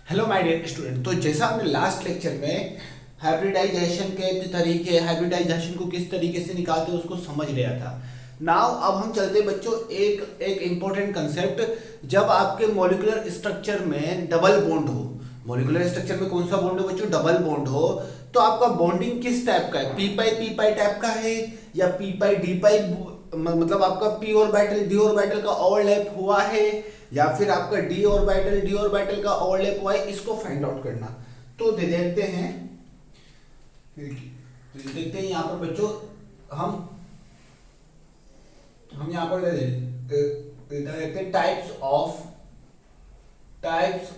Hello my dear student. तो जैसा हमने लास्ट लेक्चर में हाइब्रिडाइजेशन के तरीके, हाइब्रिडाइजेशन को किस तरीके से निकालते हैं उसको समझ लिया था। नाउ अब हम चलते हैं बच्चों एक एक इम्पोर्टेंट कंसेप्ट। जब आपके मॉलिक्यूलर स्ट्रक्चर में डबल बॉन्ड हो, मॉलिक्यूलर स्ट्रक्चर में कौन सा बॉन्ड हो बच्चों? डबल बॉन्ड हो। तो आपका बॉन्डिंग किस टाइप का है? पी पाई टाइप का है या पी पाई डी पाई, मतलब आपका पी ऑर्बिटल डी ऑर्बिटल का ओवरलैप हुआ है या फिर आपका डी ऑर्बिटल का ओवरलैप हुआ है, इसको फाइंड आउट करना। तो देखते हैं, यहाँ पर बच्चों हम यहाँ पर देखते हैं types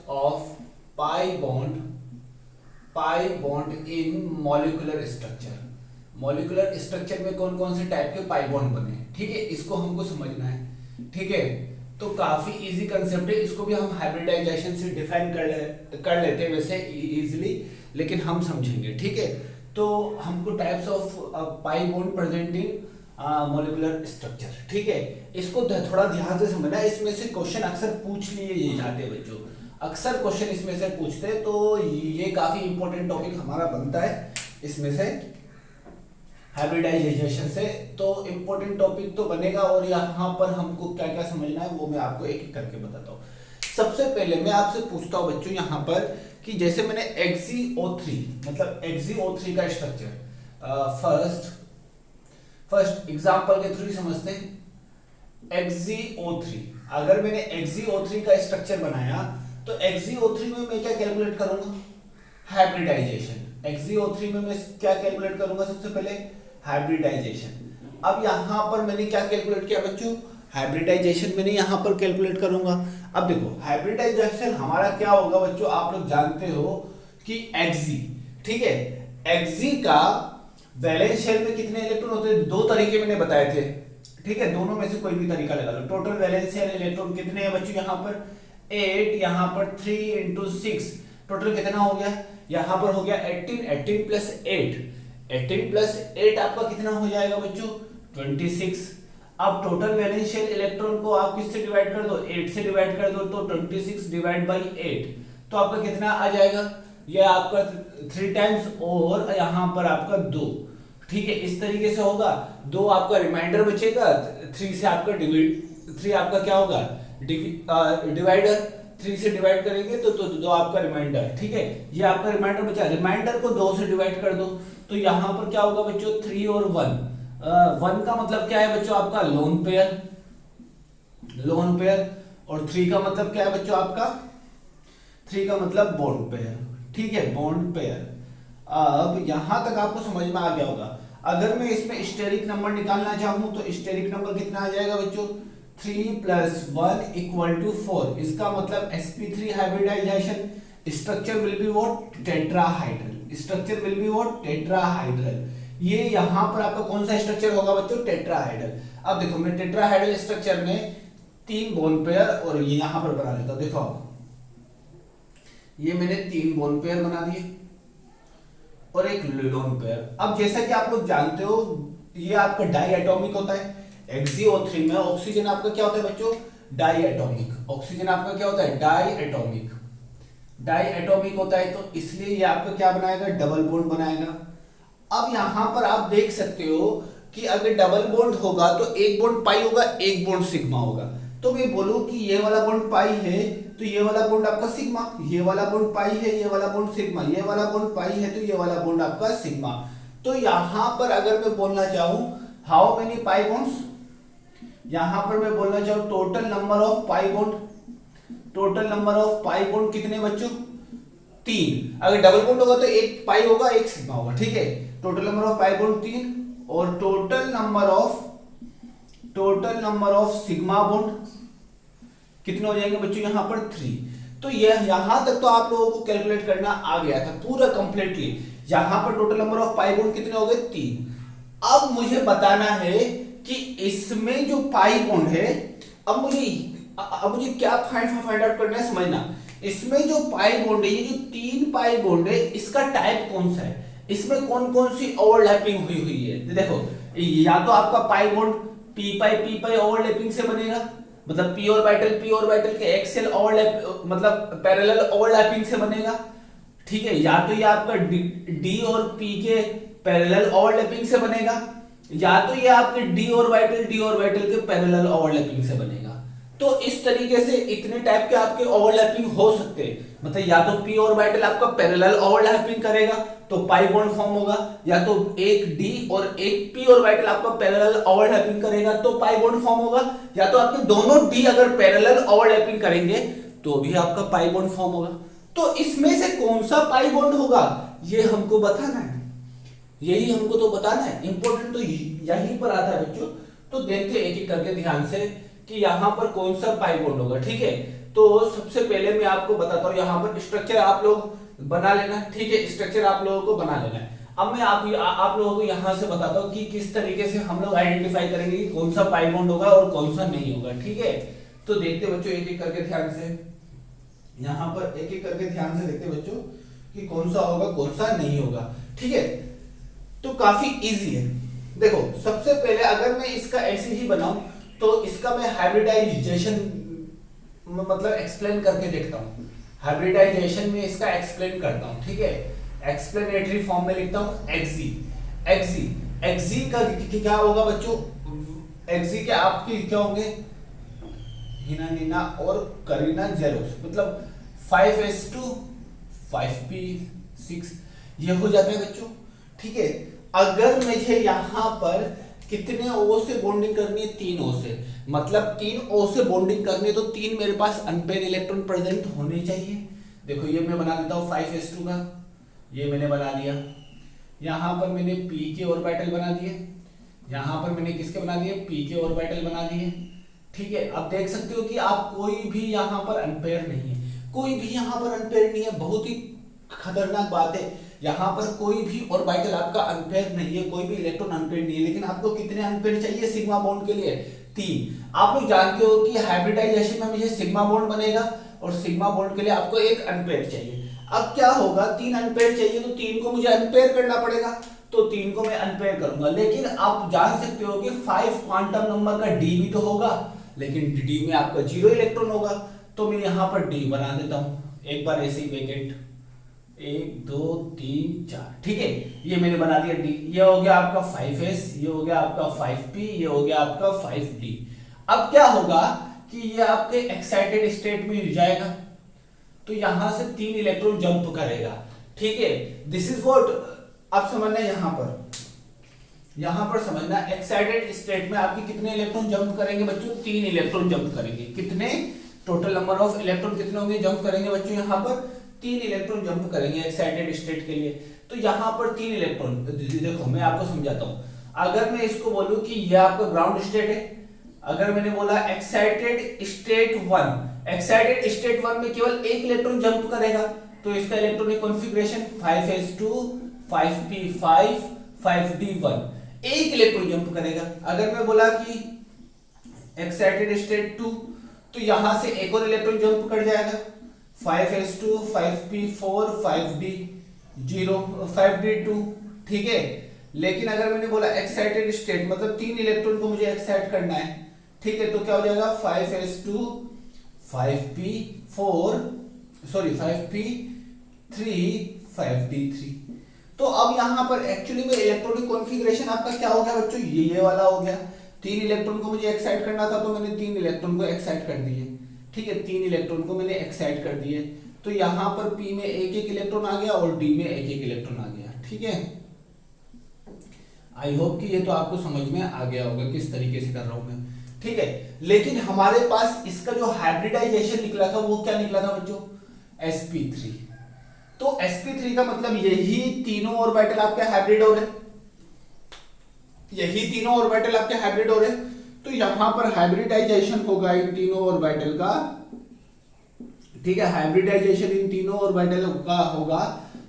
of pi bond in molecular structure. Molecular structure में कौन कौन से टाइप के पाई बॉन्ड बने, ठीक है, इसको हमको समझना है। ठीक है, तो काफी इजी कंसेप्ट है, इसको भी हम हाइब्रिडाइजेशन से डिफाइन कर लेते हैं वैसे इजीली, लेकिन हम समझेंगे। ठीक है, तो हमको types of pi bond presenting molecular structure, ठीक है, इसको थोड़ा ध्यान से समझना। इसमें से क्वेश्चन अक्सर पूछ लिए जाते हैं बच्चों, अक्सर क्वेश्चन इसमें से पूछते हैं, तो ये काफी इंपॉर्टेंट टॉपिक हमारा बनता है इसमें से, हाइब्रिडाइजेशन से। तो इम्पोर्टेंट टॉपिक तो बनेगा और यहाँ पर हमको क्या क्या समझना है वो मैं आपको एक एक करके बताता हूँ। सबसे पहले मैं आपसे पूछता हूँ बच्चों यहाँ पर कि जैसे मैंने XgO3 मतलब XgO3 का स्ट्रक्चर फर्स्ट एग्जांपल के थ्रू समझते हैं। XgO3, अगर मैंने XgO3 का स्ट्रक्चर बनाया तो XgO3 में मैं क्या कैलकुलेट करूंगा? हाइब्रिडाइजेशन। XgO3 में मैं क्या कैलकुलेट करूंगा? सबसे पहले हाइब्रिडाइजेशन। अब यहां पर मैंने क्या कैलकुलेट किया बच्चों? हाइब्रिडाइजेशन मैंने यहां पर कैलकुलेट करूंगा। अब देखो हाइब्रिडाइजेशन हमारा क्या होगा बच्चों, आप लोग जानते हो कि Xg, ठीक है, Xg का वैलेंस शेल में कितने इलेक्ट्रॉन होते हैं? दो तरीके मैंने बताए थे, ठीक है, दोनों में से कोई भी तरीका लगा लो। टोटल वैलेंस शेल इलेक्ट्रॉन कितने हैं बच्चों? यहाँ पर 8, यहाँ पर 3 × 6, टोटल कितना हो गया? यहाँ पर हो गया 18 प्लस 8 आपका कितना हो जाएगा बच्चों? 26। अब टोटल वैलेंस शेल इलेक्ट्रॉन को आप किससे डिवाइड कर दो? 8 से डिवाइड कर दो, तो 26 डिवाइड बाई 8, तो आपका कितना आ जाएगा? ये आपका 3 टाइम्स और यहाँ पर आपका 2, ठीक है, इस तरीके से होगा। 2 आपका रिमाइंडर बचेगा, 3 से आपका 3 आपका क्या होगा? डिवाइडर, 3 से डिवाइड करेंगे तो 2 आपका रिमाइंडर, ठीक है, ये आपका रिमाइंडर बचा। रिमाइंडर को 2 से डिवाइड कर दो तो यहाँ पर क्या होगा बच्चों? 3 और 1। 1 का मतलब क्या है बच्चों? आपका लोन पेयर, और 3 का मतलब क्या है बच्चों? आपका 3 का मतलब बॉन्ड पेयर, ठीक है, बॉन्ड पेयर। अब यहां तक आपको समझ में आ गया होगा। अगर मैं इसमें स्टेरिक नंबर निकालना चाहूं तो स्टेरिक नंबर कितना आ जाएगा बच्चों? 3 + 1 = 4। इसका मतलब sp3 hybridization structure will be what? Tetrahedral. Structure will be what? Tetrahedral. ये यहां पर आपका कौन सा स्ट्रक्चर होगा बच्चों? टेट्राहाइड्रल। अब देखो मैं टेट्राहाइड्रल स्ट्रक्चर में 3 बॉन्ड पेयर और ये यहां पर बना लेता हूं। देखो ये मैंने 3 बॉन्ड पेयर बना दिए और एक लोन पेयर। अब जैसा कि आप लोग जानते हो ये आपका डाई एटॉमिक होता है। XgO3 में ऑक्सीजन आपका क्या होता है बच्चों? Die atomic. ऑक्सीजन आपका क्या होता है? डाई एटॉमिक होता है, तो इसलिए ये आपका क्या बनाएगा? डबल बॉन्ड बनाएगा। अब यहां पर आप देख सकते हो कि अगर डबल बॉन्ड होगा तो एक बॉन्ड पाई होगा, एक बॉन्ड सिग्मा होगा। तो मैं बोलूं कि ये वाला बॉन्ड पाई है तो ये वाला बॉन्ड आपका सिग्मा, ये वाला बॉन्ड पाई है, ये वाला बॉन्ड सिग्मा, ये वाला बॉन्ड पाई है तो ये वाला बॉन्ड आपका सिग्मा। तो यहां पर अगर मैं बोलना चाहूं हाउ मेनी पाई बॉन्ड्स, यहां पर मैं बोलना चाहूं total number of pi bond कितने बच्चों? 3। अगर डबल बॉन्ड होगा तो एक पाई होगा, एक सिग्मा होगा, ठीक है। Total number of pi bond 3 और total number of sigma bond कितने हो जाएंगे बच्चों? यहां पर 3। तो ये यहां तक तो आप लोगों को कैलकुलेट करना आ गया था पूरा कंप्लीटली। यहां पर total number of pi bond कितने हो गए? 3। अब मुझे बताना है कि इसमें जो पाई बॉन्ड है, अब मुझे क्या फाइंड आउट करना है, समझना। इसमें जो पाई बॉन्ड है, ये जो 3 पाई बॉन्ड है, इसका टाइप कौन सा है? इसमें कौन कौन सी ओवरलैपिंग हुई है? देखो या तो आपका पाई बॉन्ड पी पाई ओवरलैपिंग से बनेगा, मतलब पी ऑर्बिटल के एक्सियल ओवरलैप मतलब पैरेलल ओवरलैपिंग से बनेगा, ठीक है। या तो ये आपका डी और पी के पैरेलल ओवरलैपिंग से बनेगा, या तो ये आपके डी ऑर्बिटल के पैरेलल ओवरलैपिंग से बनेगा। तो इस तरीके से इतने टाइप के आपके ओवरलैपिंग हो सकते हैं, मतलब या तो पी ऑर्बिटल आपका पैरेलल ओवरलैपिंग करेगा तो पाई बॉन्ड फॉर्म होगा, या तो एक डी और एक पी ऑर्बिटल आपका पैरेलल ओवरलैपिंग करेगा तो पाई बॉन्ड फॉर्म होगा, या तो आपके दोनों डी अगर पैरेलल ओवरलैपिंग करेंगे तो भी आपका पाई बॉन्ड फॉर्म होगा। तो इसमें से कौन सा पाई बॉन्ड होगा ये हमको बताना है, यही हमको तो बताना है, इंपॉर्टेंट तो यहीं पर आता है बच्चों। तो देखते एक एक करके ध्यान से कि यहाँ पर कौन सा पाई बॉन्ड होगा, ठीक है। तो सबसे पहले मैं आपको बताता हूँ, यहाँ पर स्ट्रक्चर आप लोग बना लेना, ठीक है, स्ट्रक्चर आप लोगों को बना लेना है। अब मैं आप लोगों को यहाँ से बताता हूँ कि किस तरीके से हम लोग आइडेंटिफाई करेंगे कि कौन सा पाई बॉन्ड होगा और कौन सा नहीं होगा, ठीक है। तो देखते बच्चों एक एक करके ध्यान से, यहाँ पर एक एक करके ध्यान से देखते बच्चों कि कौन सा होगा कौन सा नहीं होगा, ठीक है। तो काफी इजी है। देखो सबसे पहले अगर मैं इसका ऐसे ही बनाऊं तो इसका मैं हाइब्रिडाइजेशन मतलब एक्सप्लेन करके देखता हूं, हाइब्रिडाइजेशन में इसका एक्सप्लेन करता हूं, ठीक है। एक्सप्लेनेटरी फॉर्म में लिखता हूं एक्सी का क्या होगा बच्चों, एक्सी के आपके क्या होंगे, हिना नीना और करीना जेरोस, मतलब 5s2 5p6 ये हो जाता है बच्चों, ठीक है। अगर मुझे यहाँ पर कितने ओ से बॉन्डिंग करनी है, 3 ओ से, मतलब 3 ओ से बॉन्डिंग करनी है तो 3 मेरे पास अनपेयर इलेक्ट्रॉन प्रेजेंट होने चाहिए। देखो ये मैं बना देता हूँ 5s2 का, ये मैंने बना दिया। यहाँ पर मैंने p के ऑर्बिटल बना दिए, यहाँ पर मैंने किसके बना दिए, p के ऑर्बिटल बना दिए, ठीक है। अब देख सकते हो कि आप कोई भी यहाँ पर अनपेयर नहीं है, कोई भी यहाँ पर अनपेयर नहीं है, बहुत ही खतरनाक बात है। यहाँ पर कोई भी ऑर्बिटल आपका अनपेयर नहीं है, कोई भी इलेक्ट्रॉन अनपेयर नहीं है, लेकिन आपको कितने अनपेयर चाहिए सिग्मा बॉन्ड के लिए, 3। आप लोग जानते हो कि हाइब्रिडाइजेशन में मुझे सिग्मा बॉन्ड बनेगा और सिग्मा बॉन्ड के लिए आपको एक अनपेयर चाहिए। अब क्या होगा, 3 अनपेयर चाहिए तो 3 को मुझे अनपेयर करना पड़ेगा, तो 3 को मैं अनपेयर करूंगा। लेकिन आप जान सकते हो कि 5 क्वांटम नंबर का डी भी तो होगा, लेकिन डी में आपका 0 इलेक्ट्रॉन होगा, तो मैं यहाँ पर डी बना देता हूँ एक बार ऐसे ही वैकेंट, 1 2 3 4, ठीक है। ये मैंने बना दिया डी, ये हो गया आपका 5s, ये हो गया आपका 5p, ये हो गया आपका 5d। अब क्या होगा कि ये आपके एक्साइटेड स्टेट में जाएगा, तो यहां से 3 इलेक्ट्रॉन जंप करेगा, ठीक है। दिस इज व्हाट, अब समझना यहां पर समझना, एक्साइटेड स्टेट में आपके कितने इलेक्ट्रॉन जंप करेंगे बच्चों, 3 इलेक्ट्रॉन जंप करेंगे। कितने, टोटल नंबर ऑफ इलेक्ट्रॉन कितने होंगे, जंप करेंगे बच्चों, यहाँ पर 3 इलेक्ट्रॉन जंप करेंगे एक्साइटेड स्टेट के लिए। तो यहाँ पर 3 इलेक्ट्रॉन, देखो मैं आपको समझाता हूँ। अगर मैं इसको बोलूं कि ये आपका ग्राउंड स्टेट है, अगर मैंने बोला एक्साइटेड स्टेट 1, एक्साइटेड स्टेट 1 में केवल 1 इलेक्ट्रॉन जंप करेगा, तो इसका electronic configuration 5s2 5p5 5d1, 1 electron jump करेगा। अगर मैं बोला कि एक्साइटेड स्टेट 2, तो यहां से एक और इलेक्ट्रॉन जंप कर जाएगा, 5s2 5p4 5d0 5d2, ठीक है। लेकिन अगर मैंने बोला एक्साइटेड स्टेट मतलब 3 इलेक्ट्रॉन को मुझे एक्साइट करना है, ठीक है, तो क्या हो जाएगा 5s2 5p4 sorry 5p3 5d3। तो अब यहां पर एक्चुअली में इलेक्ट्रॉनिक कॉन्फ़िगरेशन आपका क्या हो गया बच्चों, ये वाला हो गया। 3 इलेक्ट्रॉन को मुझे एक्साइट करना था तो मैंने 3 इलेक्ट्रॉन को एक्साइट कर दिए, ठीक है, 3 इलेक्ट्रॉन को मैंने एक्साइट कर दिए। तो यहां पर p में एक इलेक्ट्रॉन आ गया और d में एक इलेक्ट्रॉन आ गया, ठीक है। आई होप कि ये तो आपको समझ में आ गया होगा किस तरीके से कर रहा हूं मैं, ठीक है। लेकिन हमारे पास इसका जो हाइब्रिडाइजेशन निकला था वो क्या निकला था बच्चों, sp3। तो sp3 का मतलब यही तीनों ऑर्बिटल आपके हाइब्रिड हो रहे, यही तीनों ऑर्बिटल आपके हाइब्रिड हो रहे। तो यहां पर हाइब्रिडाइजेशन होगा इन तीनों ऑर्बिटल का, ठीक है, हाइब्रिडाइजेशन इन तीनों ऑर्बिटल का होगा,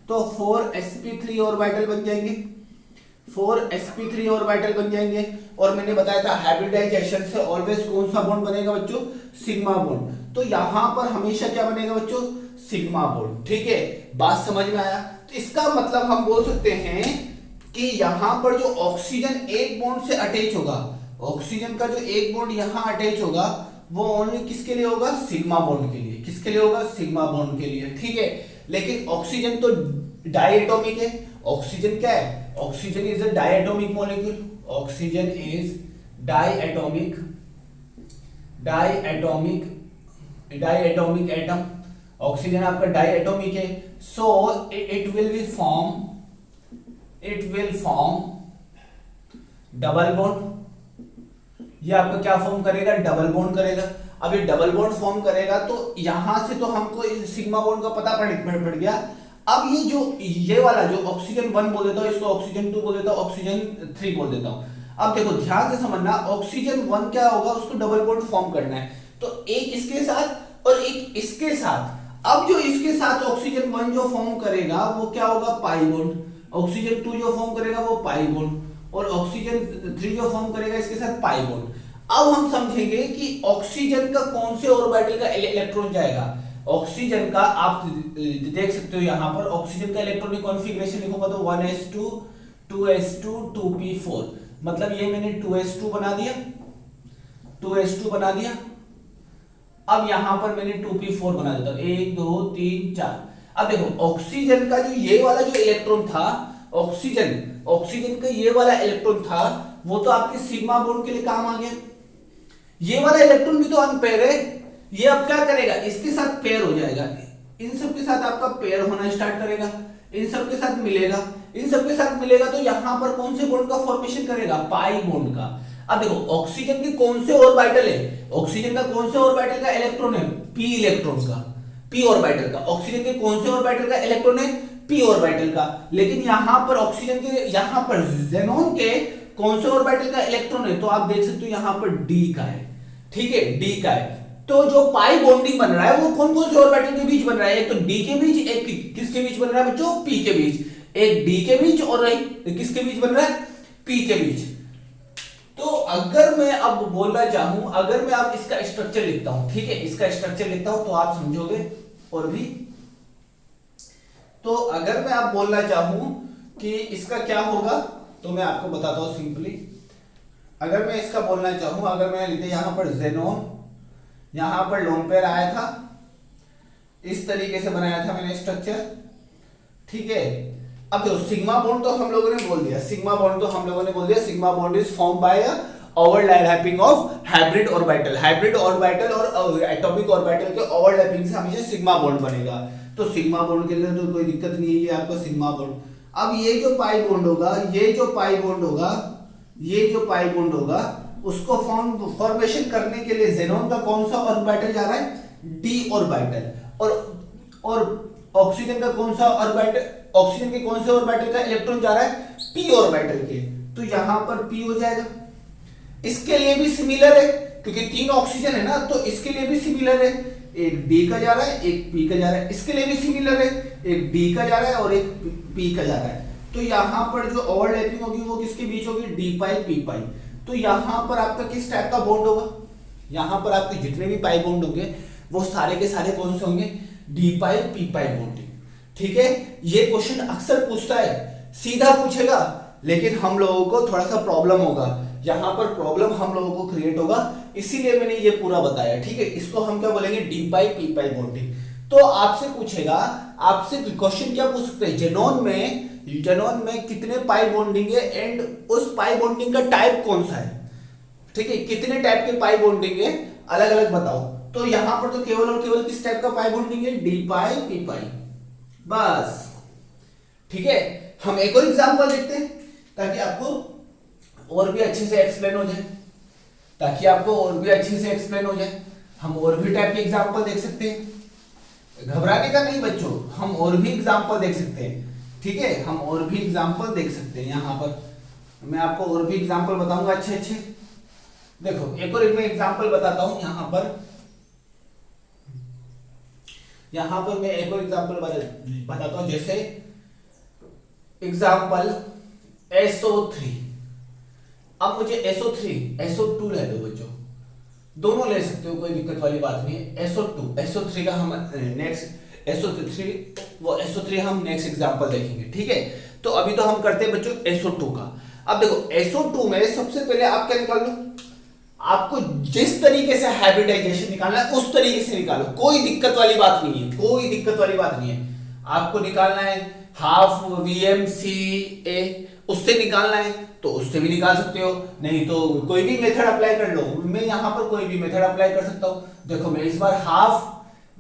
तो 4sp3 ऑर्बिटल बन जाएंगे, 4sp3 ऑर्बिटल बन जाएंगे। और मैंने बताया था हाइब्रिडाइजेशन से ऑलवेज कौन सा बॉन्ड बनेगा बच्चों, सिग्मा बॉन्ड। तो यहां पर हमेशा क्या बनेगा बच्चों, सिग्मा बॉन्ड, ठीक है। बात समझ में आया। तो इसका मतलब हम बोल सकते हैं कि यहां पर जो ऑक्सीजन एक बॉन्ड से अटैच होगा, ऑक्सीजन का जो एक बॉन्ड यहां अटैच होगा वो ओनली किसके लिए होगा, सिग्मा बॉन्ड के लिए। किसके लिए होगा, सिग्मा बॉन्ड के लिए, ठीक है। लेकिन ऑक्सीजन तो डायएटॉमिक है। ऑक्सीजन क्या है, oxygen is a diatomic molecule. Oxygen is diatomic atom. Oxygen आपका डायएटॉमिक है, so it will form double bond. ये आपका क्या फॉर्म करेगा, डबल बॉन्ड करेगा। अब ये डबल बॉन्ड फॉर्म करेगा तो यहां से तो हमको सिग्मा बॉन्ड का पता पड़ गया। अब ये वाला जो ऑक्सीजन 1 बोल देता हूं, इसको ऑक्सीजन 2 बोल देता हूं, ऑक्सीजन 3 बोल देता हूं। अब देखो ध्यान से समझना, ऑक्सीजन 1 क्या होगा, उसको डबल बॉन्ड फॉर्म करना है, तो एक इसके साथ और एक इसके साथ। अब जो इसके साथ ऑक्सीजन 1 जो फॉर्म करेगा वो क्या होगा, पाई बॉन्ड। ऑक्सीजन 2 जो फॉर्म करेगा वो पाई बॉन्ड, और ऑक्सीजन 3 जो फॉर्म करेगा इसके साथ पाई बॉन्ड। अब हम समझेंगे कि ऑक्सीजन का कौन से ऑर्बिटल का इलेक्ट्रॉन जाएगा। ऑक्सीजन का आप देख सकते हो यहां पर, ऑक्सीजन का इलेक्ट्रॉनिक कॉन्फ़िगरेशन लिखूंगा तो 1s2 2s2 2p4, मतलब ये मैंने 2s2 बना दिया। अब यहां पर मैंने 2p4 बना देता हूं, 1 2 3 4। अब देखो ऑक्सीजन का जो ये वाला जो इलेक्ट्रॉन था, ऑक्सीजन का ये वाला इलेक्ट्रॉन था, वो तो आपके सिग्मा बॉन्ड के लिए काम आ गया। ये वाला इलेक्ट्रॉन भी तो अनपेयर है, ये अब क्या करेगा, इसके साथ पेयर हो जाएगा, इन सब के साथ आपका पेयर होना स्टार्ट करेगा, इन सब के साथ मिलेगा, तो यहां पर कौन से बॉन्ड का फॉर्मेशन करेगा, पाई बॉन्ड का। अब देखो ऑक्सीजन के कौन से ऑर्बिटल है, ऑक्सीजन का कौन से ऑर्बिटल का इलेक्ट्रॉन है, पी इलेक्ट्रॉन का, पी ऑर्बिटल का। ऑक्सीजन के कौन से ऑर्बिटल का इलेक्ट्रॉन है, पी ऑर्बिटल का। लेकिन यहां पर ऑक्सीजन के, यहां पर ज़ेनॉन के कौन से ऑर्बिटल का इलेक्ट्रॉन है, तो आप देख सकते हो यहां पर डी का है, ठीक है, डी का है। तो जो पाई बॉन्डिंग बन रहा है वो कौन कौन से ऑर्बिटल के बीच बन रहा है, एक तो डी के बीच, एक किसके बीच बन रहा है बच्चों, पी के बीच। एक डी के बीच और एक किसके बीच बन रहा है, पी के बीच। तो अगर मैं अब बोलना चाहूं, अगर मैं अब इसका स्ट्रक्चर लिखता हूं, ठीक है, इसका स्ट्रक्चर लिखता हूं तो आप समझोगे और भी। तो अगर मैं अब बोलना चाहूं कि इसका क्या होगा, तो मैं आपको बताता हूं सिंपली। अगर मैं इसका बोलना चाहूं, अगर मैं लिखते यहां पर ज़ेनॉन, यहां पर लोन पेयर आया था, इस तरीके से बनाया था मैंने स्ट्रक्चर, ठीक है। अब देखो सिग्मा बॉन्ड तो हम लोगों ने बोल दिया, sigma bond is form by overlapping of hybrid orbital और एटॉमिक ऑर्बिटल के ओवरलैपिंग से हमेशा सिग्मा बॉन्ड बनेगा। तो सिग्मा बॉन्ड के लिए तो कोई दिक्कत नहीं है, ये आपका सिग्मा बॉन्ड। अब ये जो पाई बॉन्ड होगा, उसको फॉर्मेशन करने के लिए ज़ेनॉन का कौन सा ऑर्बिटल जा रहा है, डी ऑर्बिटल, और ऑक्सीजन का कौन सा ऑर्बिटल, ऑक्सीजन के कौन से ऑर्बिटल का इलेक्ट्रॉन जा रहा है, पी ऑर्बिटल के, तो यहां पर पी हो जाएगा। इसके लिए भी सिमिलर है, क्योंकि 3 ऑक्सीजन है ना, तो इसके लिए भी सिमिलर है, एक डी का जा रहा है, एक पी का जा रहा है। इसके लिए भी सिमिलर है, एक डी का जा रहा है और एक पी का जा रहा है। तो यहां पर जो ओवरलैपिंग होगी वो किसके बीच होगी, डी पाई पी पाई। तो यहां पर आपका किस टाइप का बॉन्ड होगा, यहां पर आपके जितने भी पाई बॉन्ड होंगे वो सारे के सारे कौन से होंगे, डी पाई पी पाई बॉन्डिंग, ठीक है। ये क्वेश्चन अक्सर पूछता है, सीधा पूछेगा, लेकिन हम लोगों को थोड़ा सा प्रॉब्लम होगा, यहां पर प्रॉब्लम हम लोगों को क्रिएट होगा, इसीलिए मैंने ये पूरा बताया, ठीक है। इसको हम क्या बोलेंगे, डी पाई पी पाई बॉन्डिंग। तो आपसे पूछेगा, आपसे क्वेश्चन क्या पूछ सकते हैं, ज़ेनॉन में कितने पाई बॉन्डिंग है एंड उस पाई बॉन्डिंग का टाइप कौन सा है, ठीक है, कितने टाइप के पाई बॉन्डिंग है, अलग अलग बताओ। तो यहां पर तो केवल और केवल किस टाइप का पाई बॉन्डिंग है, डी पाई पी पाई, बस, ठीक है। हम एक और एग्जांपल देखते हैं ताकि आपको और भी अच्छे से एक्सप्लेन हो जाए, हम और भी टाइप के एग्जांपल देख सकते हैं, घबराने का नहीं बच्चों, हम और भी एग्जांपल देख सकते हैं, ठीक है, हम और भी एग्जांपल देख सकते हैं। यहां पर मैं आपको और भी एग्जांपल बताऊंगा अच्छे। देखो एक और मैं एग्जांपल बताता हूं, यहां पर मैं एक और एग्जांपल बताता हूं, जैसे एग्जांपल SO3। अब मुझे SO2 ले लो बच्चों, दोनों ले सकते हो, कोई दिक्कत वाली बात नहीं है। SO3 का हम नेक्स्ट SO3 हम नेक्स्ट एग्जांपल देखेंगे, ठीक है। तो अभी तो हम करते हैं बच्चों SO2 का। अब देखो SO2 में सबसे पहले आप क्या निकाल लो, आपको जिस तरीके से हाइब्रिडाइजेशन निकालना है उस तरीके से निकालो, कोई दिक्कत वाली बात नहीं है, कोई दिक्कत वाली बात नहीं है। आपको निकालना है हाफ VMCA, उससे निकालना है तो उससे भी निकाल सकते हो, नहीं तो कोई भी मेथड अप्लाई कर लो। मैं यहां पर कोई भी मेथड अप्लाई कर सकता हूं। देखो मैं इस बार हाफ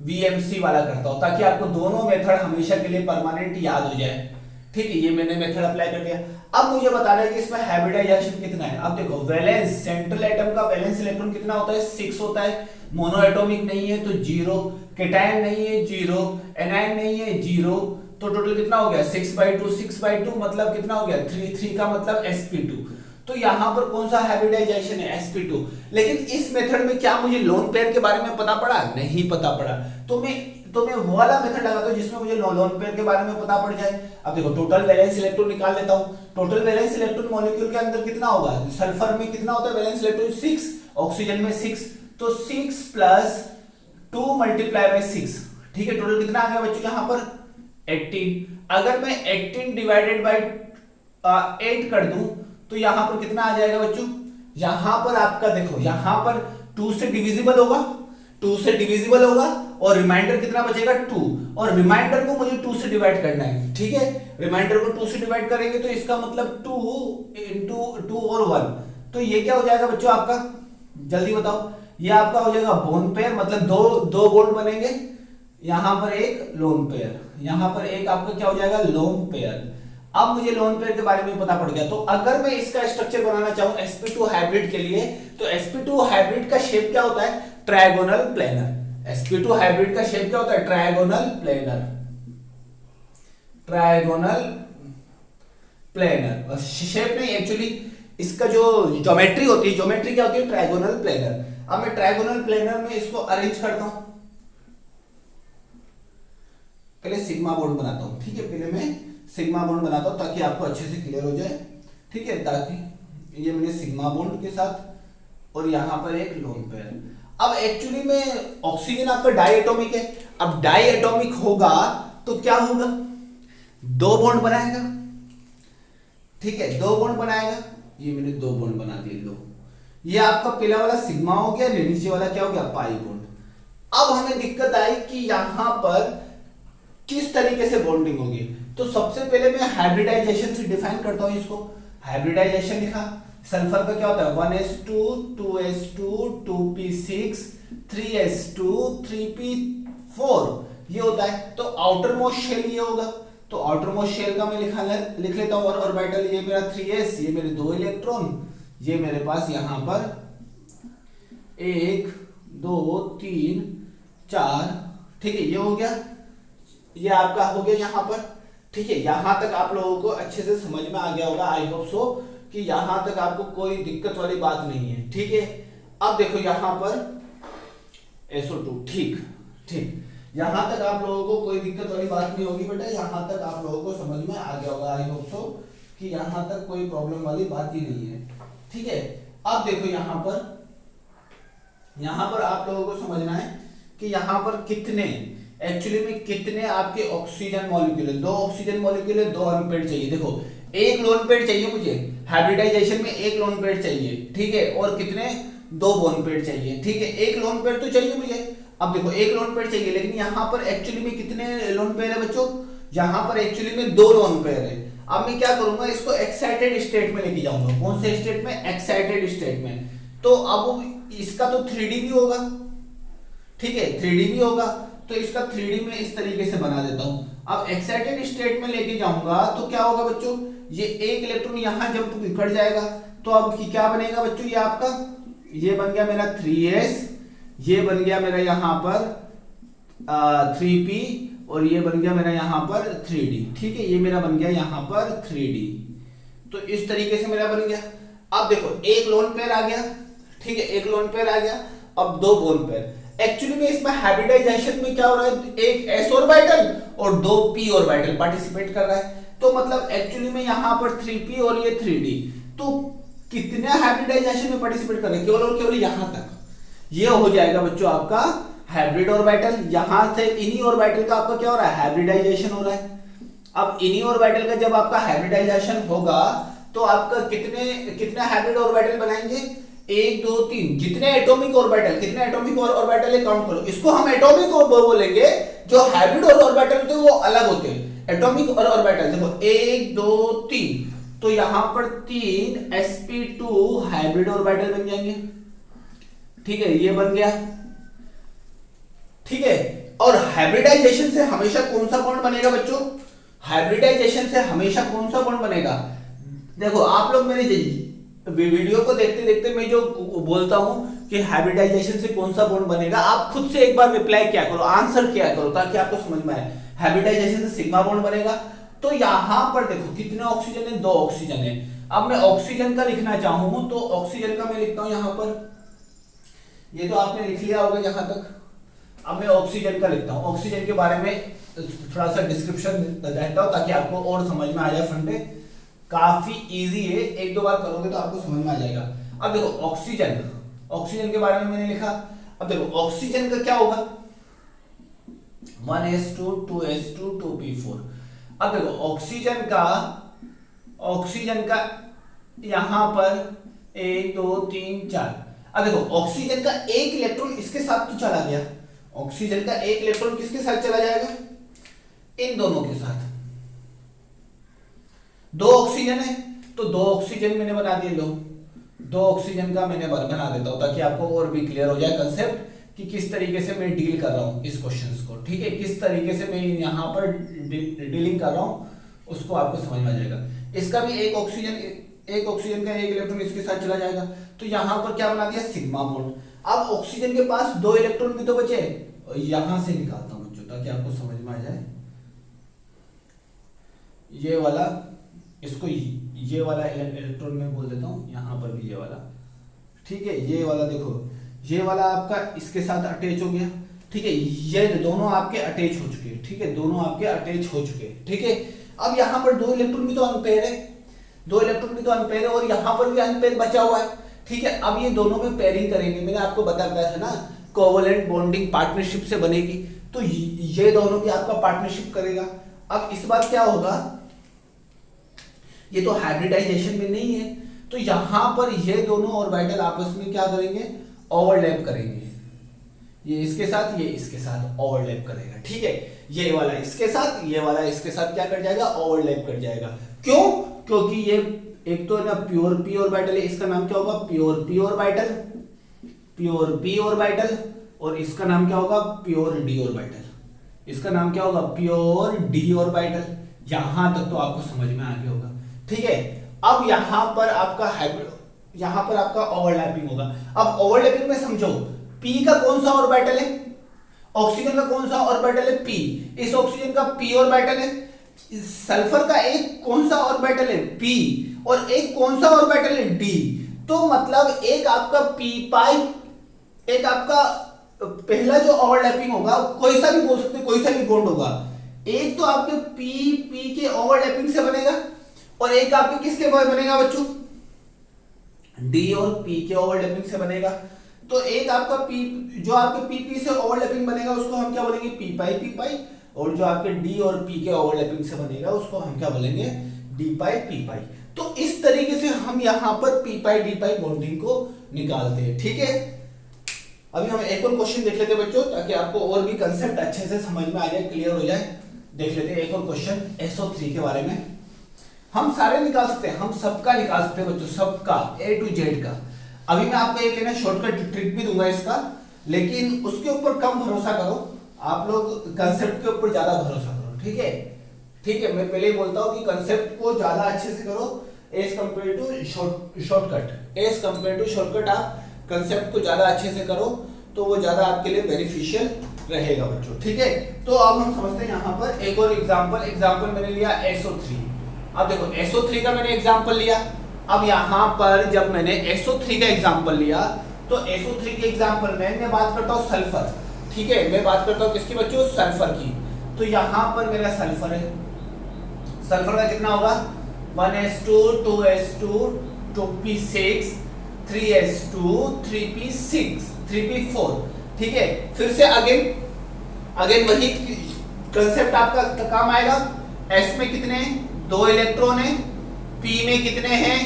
VMC वाला करता हूं ताकि आपको दोनों मेथड हमेशा के लिए परमानेंट याद हो जाए। ठीक है, ये मैंने मेथड अप्लाई कर दिया। अब मुझे बताना है कि इसमें हाइब्रिडाइजेशन कितना है। अब देखो वैलेंस, सेंट्रल एटम का वैलेंस इलेक्ट्रॉन कितना होता है, 6 होता है। मोनो एटॉमिक नहीं है तो 0, केटायन नहीं है 0, एनायन नहीं है 0, तो टोटल कितना हो गया 6/2, 6/2 मतलब कितना हो गया 3, 3 का मतलब sp2। तो यहां पर कौन सा हाइब्रिडाइजेशन है, sp2। लेकिन इस मेथड में क्या मुझे लोन पेयर के बारे में पता पड़ा, नहीं पता पड़ा। तो मैं वो वाला मेथड लगाता हूं जिसमें मुझे लोन पेयर के बारे में पता पड़ जाए। अब देखो टोटल वैलेंस इलेक्ट्रॉन निकाल लेता हूं। टोटल वैलेंस इलेक्ट्रॉन मॉलिक्यूल के अंदर कितना होगा, सल्फर में कितना होता है वैलेंस इलेक्ट्रॉन 6, ऑक्सीजन में 6, तो 6 + 2 × 6। ठीक है, टोटल कितना आ गया बच्चों यहां पर 18। अगर मैं 18 डिवाइडेड बाय 8 कर दूं तो यहां पर कितना आ जाएगा बच्चों, यहां पर आपका देखो यहां पर 2 से डिविजिबल होगा, 2 से डिविजिबल होगा और रिमाइंडर कितना बचेगा 2, और रिमाइंडर को मुझे 2 से डिवाइड करना है। ठीक है, रिमाइंडर को 2 से डिवाइड करेंगे तो इसका मतलब 2 × 2 और 1, तो ये क्या हो जाएगा बच्चों आपका, जल्दी बताओ, ये आपका हो जाएगा बोन पेयर, मतलब दो बॉन्ड बनेंगे, यहां पर एक लोन पेयर, यहां पर एक आपका क्या हो जाएगा लोन पेयर। अब मुझे लोन पेयर के बारे में पता पड़ गया। तो अगर मैं इसका स्ट्रक्चर बनाना चाहूं sp2 हाइब्रिड के लिए, तो sp2 हाइब्रिड का शेप क्या होता है, ट्रायगोनल प्लेनर। sp2 हाइब्रिड का शेप क्या होता है, trigonal planar, trigonal planar. Shape नहीं, एक्चुअली इसका जो ज्योमेट्री होती है, ज्योमेट्री क्या होती है, ट्रायगोनल प्लेनर। अब मैं ट्रायगोनल प्लेनर में इसको अरेंज करता हूं। पहले सिग्मा बॉन्ड बनाता हूं। ठीक है, पहले मैं सिग्मा बॉन्ड बनाता हूं ताकि आपको अच्छे से क्लियर हो जाए। ठीक है, ताकि ये मैंने सिग्मा बॉन्ड के साथ और यहां पर एक लोन पेयर। अब एक्चुअली में ऑक्सीजन आपका डायएटॉमिक है। अब डायएटॉमिक होगा तो क्या होगा, 2 बॉन्ड बनाएगा। ठीक है, 2 बॉन्ड बनाएगा, ये मैंने 2 बॉन्ड बना दिए। लो, ये आपका पहला वाला सिग्मा हो गया, नीचे वाला क्या हो गया पाई बॉन्ड। अब हमें दिक्कत आई कि यहां पर किस तरीके से बॉन्डिंग होगी। तो सबसे पहले मैं हाइब्रिडाइजेशन से डिफाइन करता हूं इसको। हाइब्रिडाइजेशन लिखा, सल्फर का क्या होता है 1s2 2s2 2p6 3s2 3p4 ये होता है। तो आउटर मोस्ट शेल ये होगा, तो आउटर मोस्ट शेल का मैं लिख लेता हूं ऑर्बिटल, ये मेरा 3s, ये मेरे 2 इलेक्ट्रॉन, ये मेरे पास यहां पर 1 2 3 4। ठीक है, ये हो गया, ये आपका हो गया यहां पर। ठीक है, यहां तक आप लोगों को अच्छे से समझ में आ गया होगा, आई होप सो कि यहां तक आपको कोई दिक्कत वाली बात नहीं है। ठीक है, अब देखो यहां पर SO2। ठीक ठीक, यहां तक आप लोगों को कोई दिक्कत वाली बात नहीं होगी बेटा, यहां तक आप लोगों को समझ में आ गया होगा, आई होप सो कि यहां तक कोई प्रॉब्लम वाली बात ही नहीं है। ठीक है, अब देखो यहां पर आप लोगों को समझना है कि यहां पर कितने एक्चुअली में कितने आपके ऑक्सीजन मॉलिक्यूल है, 2 ऑक्सीजन मॉलिक्यूल है, 2 अनपेयर्ड चाहिए। देखो एक लोन पेयर चाहिए मुझे, हाइब्रिडाइजेशन में एक लोन पेयर चाहिए। ठीक है, और कितने 2 बोन पेयर चाहिए। ठीक है, एक लोन पेयर तो चाहिए मुझे। अब देखो एक लोन पेयर चाहिए, लेकिन यहाँ पर एक्चुअली में कितने लोन पेयर है बच्चों, यहाँ पर एक्चुअली में 2 लोन पेयर है। अब मैं क्या करूंगा, इसको एक्साइटेड स्टेट में लेके जाऊंगा। कौन से स्टेट में, एक्साइटेड स्टेट में। तो अब इसका तो 3D भी होगा। ठीक है, 3D भी होगा, तो इसका 3D में इस तरीके से बना देता हूं। अब एक्साइटेड स्टेट में लेके जाऊंगा तो क्या होगा बच्चों, ये एक इलेक्ट्रॉन यहां जब बिखर जाएगा तो अब क्या बनेगा बच्चों, ये आपका ये बन गया मेरा 3s, ये बन गया मेरा यहां पर 3p, और ये बन गया मेरा यहां पर 3d। ठीक है, ये मेरा बन गया यहां पर 3d। तो इस तरीके से मेरा बन गया। अब देखो एक लोन पेयर आ गया। ठीक है, एक लोन पेयर आ गया, अब 2 बोन पेयर। एक्चुअली में इसमें हाइब्रिडाइजेशन में क्या हो रहा है, एक s ऑर्बिटल और 2 p ऑर्बिटल पार्टिसिपेट कर रहा है। तो मतलब एक्चुअली में यहां पर 3p और ये 3d, तो कितने हाइब्रिडाइजेशन में पार्टिसिपेट कर रहे हैं, केवल और केवल यहां तक। ये हो जाएगा बच्चों आपका हाइब्रिड ऑर्बिटल। यहां से इन्हीं ऑर्बिटल का आपका क्या हो रहा है, हाइब्रिडाइजेशन हो रहा है। अब इन्हीं ऑर्बिटल का जब आपका हाइब्रिडाइजेशन होगा तो आपका कितने हाइब्रिड ऑर्बिटल बनाएंगे, 1 2 3 जितने एटॉमिक ऑर्बिटल, कितने एटॉमिक ऑर्बिटल है काउंट करो। इसको हम एटॉमिक बोलेंगे, जो हाइब्रिड ऑर्बिटल होते हैं वो अलग होते हैं। एटॉमिक और ऑर्बिटल देखो 1 2 3, तो यहां पर 3 sp2 हाइब्रिड ऑर्बिटल बन जाएंगे, ठीक है, ये बन गया, ठीक है। और हाइब्रिडाइजेशन से हमेशा कौन सा बॉन्ड बनेगा बच्चों? हाइब्रिडाइजेशन से हमेशा कौन सा बॉन्ड बनेगा? देखो आप लोग मेरे वीडियो को देखते देखते मैं जो बोलता हूं कि हाइब्रिडाइजेशन से कौन सा बॉन्ड बनेगा, आप खुद से एक बार रिप्लाई क्या करो, आंसर क्या करो, ताकि आपको समझ में आए। हाइब्रिडाइजेशन से सिग्मा बॉन्ड बनेगा। तो यहां पर देखो कितने ऑक्सीजन है, 2 ऑक्सीजन है। अब मैं ऑक्सीजन का लिखना चाहूं तो ऑक्सीजन का मैं लिखता हूं यहां पर, ये तो आपने लिख लिया होगा यहां तक। अब मैं ऑक्सीजन का लिखता हूं, ऑक्सीजन के बारे में थोड़ा सा डिस्क्रिप्शन देता हूं ताकि आपको और समझ में आ जाए। फंडे काफी इजी है, एक दो बार करोगे तो आपको समझ में आ जाएगा। अब देखो ऑक्सीजन, ऑक्सीजन के बारे में मैंने लिखा। अब देखो ऑक्सीजन का क्या होगा, 1s2 2s2 2p4। अब देखो ऑक्सीजन का यहां पर 1 2 3 4। अब देखो ऑक्सीजन का एक इलेक्ट्रॉन इसके साथ तो चला गया, ऑक्सीजन का एक इलेक्ट्रॉन किसके साथ चला जाएगा? इन दोनों के साथ। 2 ऑक्सीजन है तो 2 ऑक्सीजन मैंने बना दिए, लो 2 ऑक्सीजन का मैंने बना देता हूं ताकि आपको और भी क्लियर हो जाए कंसेप्ट कि किस तरीके से मैं डील कर रहा हूं इस क्वेश्चंस को, ठीक है, किस तरीके से मैं यहां पर डीलिंग कर रहा हूं उसको आपको समझ में आ जाएगा। इसका भी एक ऑक्सीजन का एक इलेक्ट्रॉन इसके साथ चला जाएगा, तो यहां पर क्या बना दिया, सिग्मा बॉन्ड। अब ऑक्सीजन के पास 2 इलेक्ट्रॉन भी तो बचे, यहां से निकालता हूं बच्चों ताकि आपको समझ में आ जाए। ये वाला, इसको ये वाला इलेक्ट्रॉन में बोल देता हूं, यहां पर भी ये वाला, ठीक है। ये वाला देखो, ये वाला आपका इसके साथ अटैच हो गया, ठीक है, ये दोनों आपके अटैच हो चुके हैं, ठीक है, दोनों आपके अटैच हो चुके हैं, ठीक है। अब यहां पर 2 इलेक्ट्रॉन भी तो अनपेयर है, 2 इलेक्ट्रॉन भी तो अनपेयर है, और यहां पर भी अनपेयर बचा हुआ है, ठीक है। अब ये दोनों में पेयरिंग करेंगे, मैंने आपको बताया था ना, कोवलेंट बॉन्डिंग पार्टनरशिप से बनेगी, तो ये दोनों भी आपका पार्टनरशिप करेगा। अब इस बार क्या होगा, ये तो हाइब्रिडाइजेशन में नहीं है, तो यहां पर ये दोनों ऑर्बिटल आपस में क्या करेंगे, ओवरलैप करेंगे। ये इसके साथ, ये इसके साथ ओवरलैप करेगा, ठीक है। ये वाला इसके साथ, ये वाला इसके साथ क्या कर जाएगा, ओवरलैप कर जाएगा। क्यों? क्योंकि ये एक तो ना प्योर पी ऑर्बिटल है, इसका नाम क्या होगा, pure P orbital, pure P orbital, और इसका नाम क्या होगा, प्योर डी ऑर्बिटल, इसका नाम क्या होगा, प्योर डी ऑर्बिटल। यहां तक तो आपको समझ में आ गया होगा, ठीक है। अब यहां पर आपका ओवरलैपिंग होगा। अब ओवरलैपिंग में समझो, पी का कौन सा ऑर्बिटल है, ऑक्सीजन का कौन सा ऑर्बिटल है, पी, इस ऑक्सीजन का पी ऑर्बिटल है, सल्फर का एक कौन सा ऑर्बिटल है, पी, और एक कौन सा ऑर्बिटल है, डी। तो मतलब एक आपका पी पाई, एक आपका पहला जो ओवरलैपिंग होगा, कोई सा भी बोल सकते, कोई सा भी बॉन्ड होगा, एक तो आपके पी के ओवरलैपिंग से बनेगा, और एक आपके किसके बनेगा बच्चों, डी और पी के ओवरलैपिंग से बनेगा। तो एक आपका पी, जो आपके पी से ओवरलैपिंग बनेगा उसको हम क्या बोलेंगे, पी पाई, और जो आपके डी और पी के ओवरलैपिंग से बनेगा उसको हम क्या बोलेंगे, डी पाई। तो इस तरीके से हम यहां पर पी डी पाई बॉन्डिंग को निकालते हैं, ठीक है। अभी हम एक और क्वेश्चन देख लेते हैं बच्चों, ताकि आपको और भी कंसेप्ट अच्छे से समझ में आ जाए, क्लियर हो जाए। देख लेते हैं एक और क्वेश्चन SO3 के बारे में। हम सारे निकाल सकते हैं, हम सबका निकाल सकते हैं बच्चों, सबका A to Z का। अभी मैं आपको एक ना शॉर्टकट ट्रिक भी दूंगा इसका, लेकिन उसके ऊपर कम भरोसा करो, आप लोग कंसेप्ट के ऊपर ज्यादा भरोसा करो, ठीक है, ठीक है। मैं पहले ही बोलता हूं कि कंसेप्ट को ज्यादा अच्छे से करो as compare to shortcut, as compare to shortcut. आप कंसेप्ट को ज्यादा अच्छे से करो तो वो ज्यादा आपके लिए बेनिफिशियल रहेगा बच्चों, ठीक है। तो अब हम समझते हैं यहाँ पर एक और एग्जांपल मैंने लिया SO3। अब देखो SO3 का मैंने एग्जांपल लिया। अब यहां पर जब मैंने SO3 का एग्जांपल लिया, तो SO3 के एग्जांपल में मैं बात करता हूं सल्फर, ठीक है, मैं बात करता हूं किसकी बच्चों, सल्फर की। तो यहां पर मेरा सल्फर है, सल्फर का कितना होगा, 1s2 2s2 2p6 3s2 3p6 3p4, ठीक है। फिर से अगेन वही कंसेप्ट आपका काम आएगा। S में कितने हैं, 2 इलेक्ट्रॉन है, P में कितने हैं,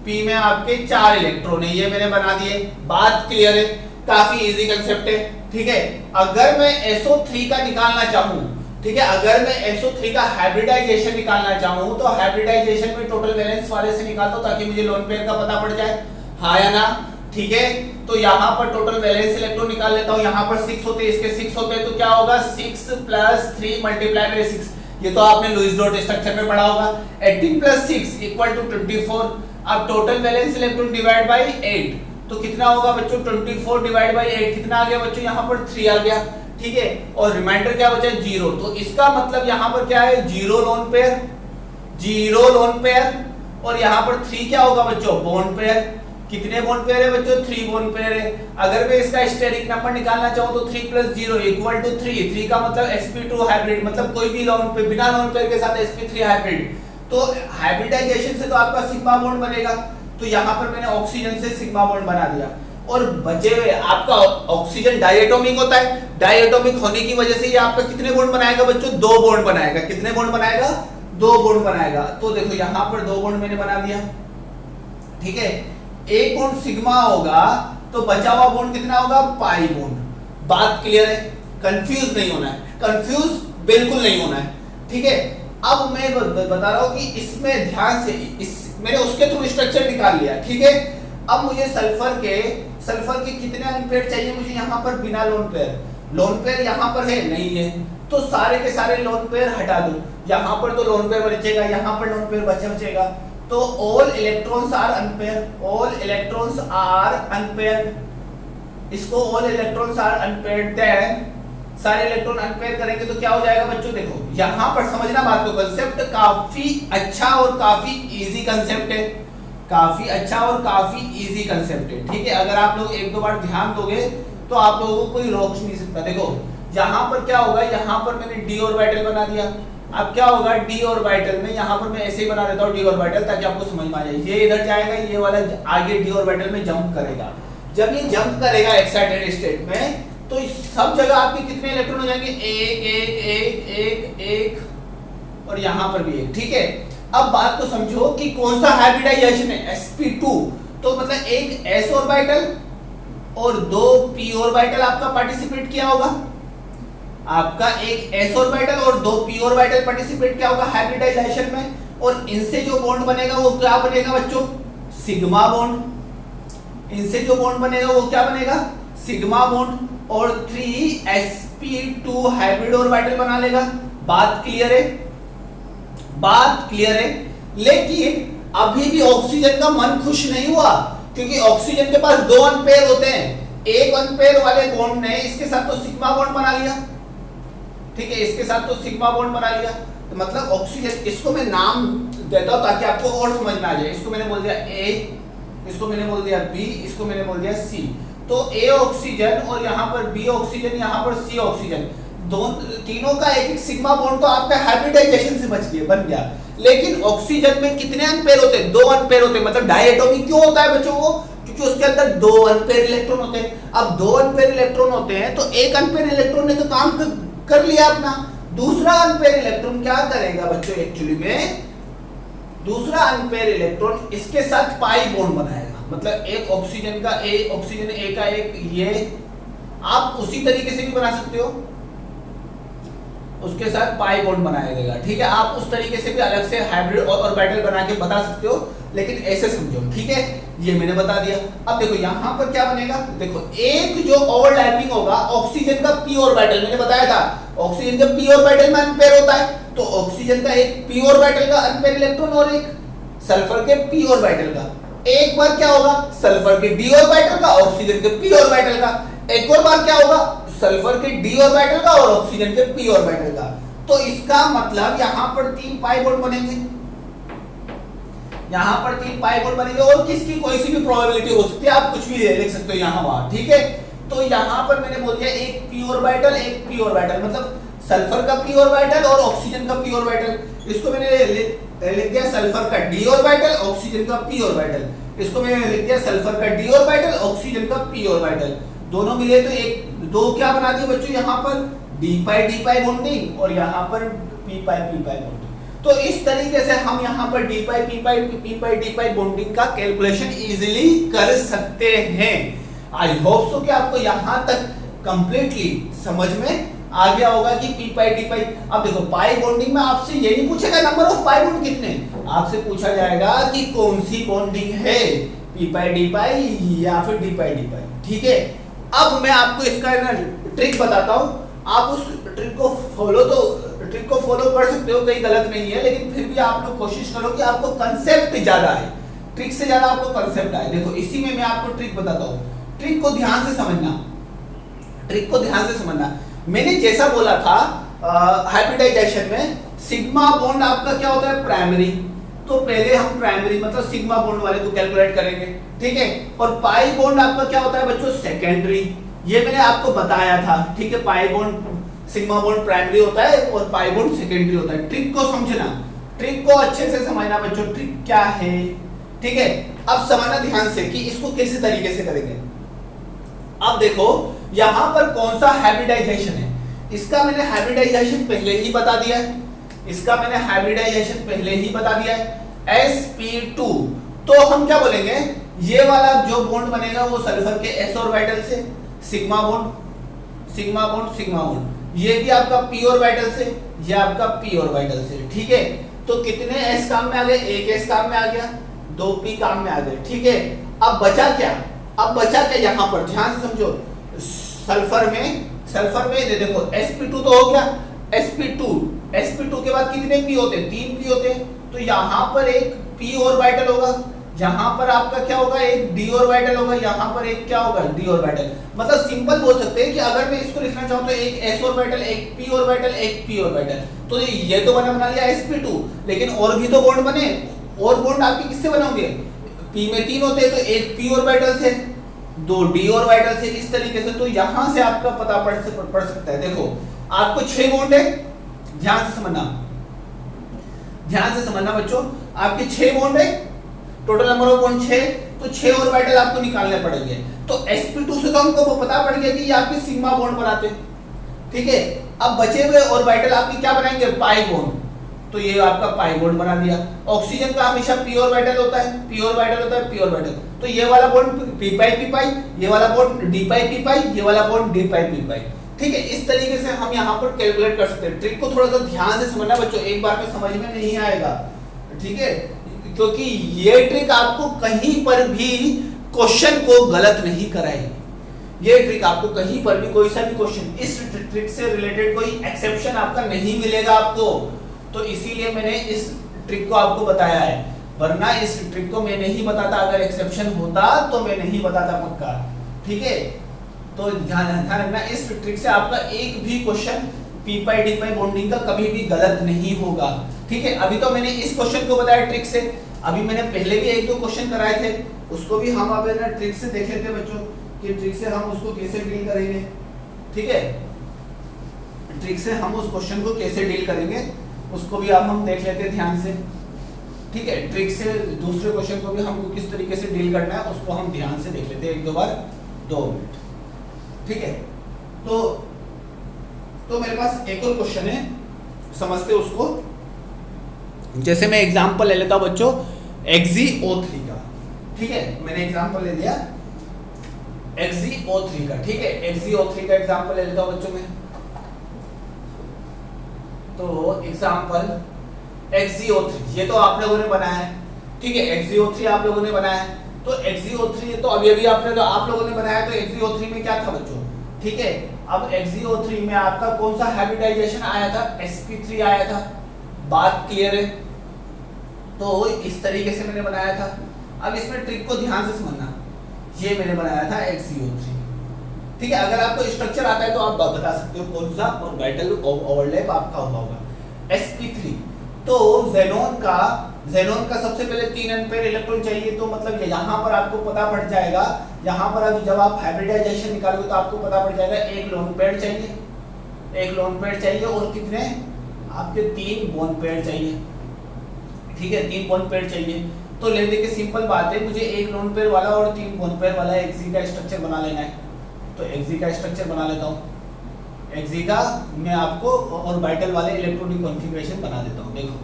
पी में आपके 4 इलेक्ट्रॉन है, ये मैंने बना दिए, बात क्लियर है, काफी इजी कंसेप्ट है। ठीक है, अगर मैं SO3 का निकालना चाहूं, ठीक है, अगर मैं SO3 का हाइब्रिडाइजेशन निकालना चाहूं तो हाइब्रिडाइजेशन में टोटल वैलेंस वाले से निकालता हूं ताकि मुझे लोन पेयर का पता पड़ जाए, हाँ या ना। ठीक है, तो यहाँ पर टोटल वैलेंस इलेक्ट्रॉन निकाल लेता हूँ, यहाँ पर 6 होते हैं, इसके 6 होते हैं, तो क्या होगा 6 + 3 × 6, ये तो आपने लुईस डॉट स्ट्रक्चर में पढ़ा होगा। 18 + 6 = 24। अब total valence electron divide by 8, तो कितना होगा बच्चों 24 डिवाइड बाय 8, कितना आ गया बच्चों, यहाँ पर 3 आ गया। ठीक है, और रिमाइंडर क्या बचा 0, तो इसका मतलब यहाँ पर क्या है 0 लोन पेयर, 0 लोन पेयर, और यहाँ पर 3 क्या होगा बच्चों बॉन्ड पेयर। कितने बॉन्ड पेयर है बच्चों 3 बॉन्ड पेयर है। अगर मैं इसका स्टेरिक नंबर निकालना चाहूँ तो 3 + 0 = 3, 3 का मतलब sp2 हाइब्रिड, मतलब कोई भी लोन पे बिना लोन पेयर के साथ sp3 हाइब्रिड, तो हाइब्रिडाइजेशन से तो आपका सिग्मा बॉन्ड बनेगा, तो यहाँ पर मैंने ऑक्सीजन से सिग्मा बॉन्ड बना दिया। और बचे हुए आपका ऑक्सीजन डायटोमिक होता है, डायटोमिक होने की वजह से ये आपका कितने बॉन्ड बनाएगा बच्चों 2 बॉन्ड बनाएगा। कितने बॉन्ड बनाएगा 2 बॉन्ड बनाएगा। तो देखो यहाँ पर 2 बॉन्ड मैंने बना दिया। ठीक है, एक बॉन्ड सिग्मा होगा तो बचा हुआ बॉन्ड कितना होगा पाई बॉन्ड। बात क्लियर है, कंफ्यूज नहीं होना है, कंफ्यूज बिल्कुल नहीं होना है। ठीक है, अब मैं बता रहा हूं कि इसमें ध्यान से मैंने उसके थ्रू स्ट्रक्चर निकाल लिया। ठीक है, अब मुझे सल्फर के कितने अनपेयर चाहिए मुझे यहाँ पर बिना लोन पेयर यहाँ पर है नहीं है, तो सारे के सारे लोन पेयर हटा दूं। यहाँ पर तो लोन पेयर बचेगा, यहाँ पर लोन पेयर बचेगा, तो all electrons are unpair, all electrons are unpair, इसको all electrons are unpaired, then सारे इलेक्ट्रॉन अनपेयर करेंगे तो क्या हो जाएगा बच्चों। देखो यहाँ पर समझना बात को, कंसेप्ट काफी अच्छा और काफी इजी कंसेप्ट है, काफी अच्छा और काफी इजी कंसेप्ट है। ठीक है, अगर आप लोग 1-2 बार ध्यान दोगे तो आप लोगों को कोई रोक नहीं सकता। देखो यहाँ पर क्या होगा, यहाँ पर मैंने d ऑर्बिटल बना दिया। अब क्या होगा d ऑर्बिटल में, यहाँ पर मैं ऐसे ही बना देता हूँ d ऑर्बिटल ताकि आपको समझ में आ जाए। ये इधर जाएगा, ये वाला आगे d ऑर्बिटल में जंप करेगा। जब ये जंप करेगा एक्साइटेड स्टेट में तो सब जगह आपके कितने इलेक्ट्रॉन हो जाएंगे 1 1 1 1 1 और यहाँ पर भी 1। ठीक है, अब बात को समझो कि कौन सा हाइब्रिडाइजेशन है sp2, तो मतलब एक s ऑर्बिटल और 2 p ऑर्बिटल आपका पार्टिसिपेट किया होगा, आपका एक s ऑर्बिटल और 2 p ऑर्बिटल पार्टिसिपेट किया होगा हाइब्रिडाइजेशन में, और इनसे जो बॉन्ड बनेगा वो क्या बनेगा बच्चों सिग्मा बॉन्ड। इनसे जो बॉन्ड बनेगा वो क्या बनेगा सिग्मा बॉन्ड, और 3sp2 हाइब्रिड ऑर्बिटल बना लेगा। बात क्लियर है, बात क्लियर है। लेकिन अभी भी ऑक्सीजन का मन खुश नहीं हुआ, क्योंकि ऑक्सीजन के पास 2 अनपेयर होते हैं। एक अनपेयर वाले बॉन्ड ने इसके साथ तो सिग्मा बॉन्ड बना लिया। ठीक है, इसके साथ तो सिग्मा बॉन्ड बना लिया, तो मतलब ऑक्सीजन, इसको मैं नाम देता हूं ताकि आपको और समझ में आ जाए। इसको मैंने बोल दिया A, इसको मैंने बोल दिया B, इसको मैंने बोल दिया C। तो A ऑक्सीजन और यहाँ पर B ऑक्सीजन, यहाँ पर C ऑक्सीजन, तीनों का एक एक सिग्मा बॉन्ड तो आपका हाइब्रिडाइजेशन से बन गया। लेकिन ऑक्सीजन में कितने अनपेयर होते हैं 2 अनपेयर होते हैं, मतलब डायटोमिक क्यों होता है बच्चों वो, क्योंकि उसके अंदर 2 अनपेयर इलेक्ट्रॉन होते हैं। अब 2 अनपेयर इलेक्ट्रॉन होते हैं तो एक अनपेयर इलेक्ट्रॉन ने तो काम कर लिया अपना, दूसरा अनपेयर इलेक्ट्रॉन क्या करेगा बच्चों, एक्चुअली में दूसरा अनपेयर इलेक्ट्रॉन इसके साथ पाई बॉन्ड बनाएगा। मतलब एक ऑक्सीजन का ऑक्सीजन A का एक, ये आप उसी तरीके से भी बना सकते हो, उसके साथ पाई बॉन्ड बनाया देगा। ठीक है, आप उस तरीके से भी अलग से हाइब्रिड ऑर्बिटल बना के बता सकते हो, लेकिन ऐसे समझो। ठीक है, ये मैंने बता दिया। अब देखो यहाँ पर क्या बनेगा, देखो एक जो ओवरलैपिंग होगा ऑक्सीजन का p ऑर्बिटल, मैंने बताया था ऑक्सीजन का p ऑर्बिटल में अनपेयर होता है, तो ऑक्सीजन का एक p ऑर्बिटल का अनपेयर इलेक्ट्रॉन और एक सल्फर के p ऑर्बिटल का, एक बार क्या होगा सल्फर के d ऑर्बिटल का ऑक्सीजन के p ऑर्बिटल का, एक और बार क्या होगा सल्फर के d ऑर्बिटल का और ऑक्सीजन के p ऑर्बिटल का। तो इसका मतलब यहाँ पर 3 पाई बॉन्ड बनेंगे, यहाँ पर 3 पाई बॉन्ड बनेंगे, और किसकी कोई सी भी प्रोबेबिलिटी हो सकती है, आप कुछ भी लिख सकते हो यहाँ वहां। ठीक है, तो यहाँ पर मैंने बोल दिया एक p ऑर्बिटल एक p ऑर्बिटल, मतलब सल्फर का p ऑर्बिटल और ऑक्सीजन का p ऑर्बिटल। इसको मैंने लिख दिया सल्फर का d ऑर्बिटल ऑक्सीजन का p ऑर्बिटल, इसको मैंने लिख दिया सल्फर का d ऑर्बिटल ऑक्सीजन का p ऑर्बिटल। दोनों मिले तो एक 2 क्या बना दिए बच्चों, यहाँ पर d पाई बॉन्डिंग और यहाँ पर p पाई बॉन्डिंग। तो इस तरीके से हम यहाँ पर डी पाई पी पाई बॉन्डिंग का कैलकुलेशन इजीली कर सकते हैं। आई होप सो कि आपको यहाँ तक कंप्लीटली समझ में आ गया होगा कि पी पाई डी पाई। अब देखो पाई बॉन्डिंग में आपसे ये नहीं पूछेगा नंबर ऑफ पाई बॉन्ड कितने, आपसे पूछा जाएगा कि कौन सी बॉन्डिंग है, पी पाई डी पाई या फिर डी पाई डी पाई। ठीक है, अब मैं आपको इसका ना ट्रिक बताता हूँ, आप उस ट्रिक को फॉलो कर सकते हो, कहीं गलत नहीं है, लेकिन फिर भी आप लोग कोशिश करो कि आपको कंसेप्ट ज्यादा है, ट्रिक से ज्यादा आपको कंसेप्ट आए। देखो इसी में मैं आपको ट्रिक बताता हूँ, ट्रिक को ध्यान से समझना, मैंने जैसा बोला था हाइब्रिडाइजेशन में सिग्मा बॉन्ड आपका क्या होता है, प्राइमरी, तो पहले हम प्राइमरी मतलब सिग्मा बॉन्ड वाले को कैलकुलेट करेंगे। ठीक है, और पाई बॉन्ड आपका क्या होता है बच्चों, सेकेंडरी, ये मैंने आपको बताया था। ठीक है, pi bond sigma bond primary होता है और पाई बॉन्ड सेकेंडरी होता है। ट्रिक को समझना, ट्रिक को अच्छे से समझना बच्चों, ट्रिक क्या है। ठीक है, अब समझना ध्यान से कि इसको किस तरीके से करेंगे। अब देखो यहां पर कौन सा हाइब्रिडाइजेशन है, इसका मैंने हाइब्रिडाइजेशन पहले ही बता दिया है, sp2। तो हम क्या बोलेंगे, ये वाला जो बॉन्ड बनेगा वो सल्फर के s ऑर्बिटल से, सिग्मा बॉन्ड, ये भी आपका p ऑर्बिटल से, ये आपका p ऑर्बिटल से। ठीक है, तो कितने s काम में आ गए, एक s काम में आ गया, 2p काम में आ गए। ठीक है, अब बचा क्या यहाँ पर ध्यान से समझो, सल्फर में देखो sp2 तो हो गया, sp2 के बाद कितने p होते हैं, 3 p होते हैं, तो यहाँ पर एक p ऑर्बिटल होगा, यहाँ पर आपका क्या होगा, एक d ऑर्बिटल होगा, यहाँ पर एक क्या होगा, d ऑर्बिटल। मतलब सिंपल बोल सकते हैं कि अगर मैं इसको लिखना चाहूँ तो एक s ऑर्बिटल, एक p ऑर्बिटल, एक p ऑर्बिटल। तो ये तो बना लिया sp2, लेकिन और भी तो बॉन्ड बने, और बॉन्ड आपके किससे बने होंगे, p में 3 होते हैं, तो एक p ऑर्बिटल से, 2 d ऑर्बिटल से, इस तरीके से। तो यहां से आपका पता पड़ सकता है। देखो आपको 6 बॉन्ड है, ध्यान से समझना बच्चों, आपके 6 बॉन्ड है, टोटल नंबर ऑफ बॉन्ड 6, तो 6 ऑर्बिटल आपको निकालने पड़ेंगे। तो sp2 से तो हमको पता पड़ गया कि ये आपके सिग्मा बॉन्ड बनाते हैं। ठीक है, अब बचे हुए ऑर्बिटल आपके क्या बनाएंगे, पाई बॉन्ड, तो ये आपका पाई बॉन्ड बना दिया। ऑक्सीजन का हमेशा p ऑर्बिटल होता है, तो ये वाला बॉन्ड p पाई, ये वाला बॉन्ड d पाई p पाई, ये वाला बॉन्ड d पाई p पाई। ठीक है, इस तरीके से हम यहाँ पर कैलकुलेट कर सकते हैं। ट्रिक को थोड़ा सा ध्यान से समझना बच्चों, एक बार में समझ में नहीं आएगा। ठीक है, क्योंकि ये ट्रिक आपको कहीं पर भी क्वेश्चन को गलत नहीं कराएगी। ये ट्रिक आपको कहीं पर भी कोई सा भी क्वेश्चन इस ट्रिक से रिलेटेड कोई एक्सेप्शन आपका नहीं मिलेगा आपको, तो इसीलिए मैंने इस ट्रिक को आपको बताया है, वरना इस ट्रिक को मैं नहीं बताता, अगर एक्सेप्शन होता तो मैं नहीं बताता पक्का। ठीक है, तो ध्यान रखना, इस ट्रिक से आपका एक भी क्वेश्चन p पाई d पाई बॉन्डिंग का कभी भी गलत नहीं होगा। ठीक है, अभी तो मैंने इस क्वेश्चन को बताया ट्रिक से, अभी मैंने पहले भी 1-2 क्वेश्चन कराए थे, उसको भी हम अब ट्रिक से देख लेते हैं बच्चों कि ट्रिक से हम उसको कैसे डील करेंगे। ठीक है, ट्रिक से हम उस क्वेश्चन को कैसे डील करेंगे उसको भी अब हम देख लेते हैं ध्यान से। ठीक है, ट्रिक से दूसरे क्वेश्चन को भी हमको किस तरीके से डील करना है उसको हम ध्यान से देख लेते हैं 1-2 बार, 2 मिनट। ठीक है, तो मेरे पास एक और क्वेश्चन है, समझते उसको। जैसे मैं एग्जांपल ले लेता हूं बच्चों XeO3 का। ठीक है, मैंने एग्जांपल ले लिया XeO3 का। ठीक है, XeO3 का एग्जांपल ले लेता हूं बच्चों में। तो एग्जांपल XeO3 ये तो आप लोगों ने बनाया है। ठीक है, XeO3 आप लोगों ने बनाया है, तो XeO3 तो अभी आप लोगों ने बनाया, तो XeO3 में क्या था बच्चों। ठीक है, अब XeO3 में आपका कौन सा हाइब्रिडाइजेशन आया था, sp3 आया था, बात क्लियर है। तो इस तरीके से मैंने बनाया था। अब इसमें ट्रिक को ध्यान से समझना, ये मैंने बनाया था XeO3। ठीक है, अगर आपको स्ट्रक्चर आता है तो आप बता सकते हो कौन सा ऑर्बिटल ओवरलैप आपका होगा। sp3 तो ज़ेनॉन का सबसे पहले 3 अनपेयर इलेक्ट्रॉन चाहिए, तो मतलब यहाँ पर आपको पता पड़ जाएगा, यहाँ पर अभी जब आप हाइब्रिडाइजेशन निकालोगे तो आपको पता पड़ जाएगा एक लोन पेयर चाहिए, और कितने आपके 3 बॉन्ड पेयर चाहिए। ठीक है, 3 बॉन्ड पेयर चाहिए, तो ले देखिए सिंपल बात है, मुझे एक लोन पेयर वाला और 3 बॉन्ड पेयर वाला Xe का स्ट्रक्चर बना लेना है। तो Xe का स्ट्रक्चर बना लेता हूँ, Xe का मैं आपको ऑर्बिटल वाले इलेक्ट्रॉनिक कॉन्फ़िगरेशन बना देता हूँ। देखो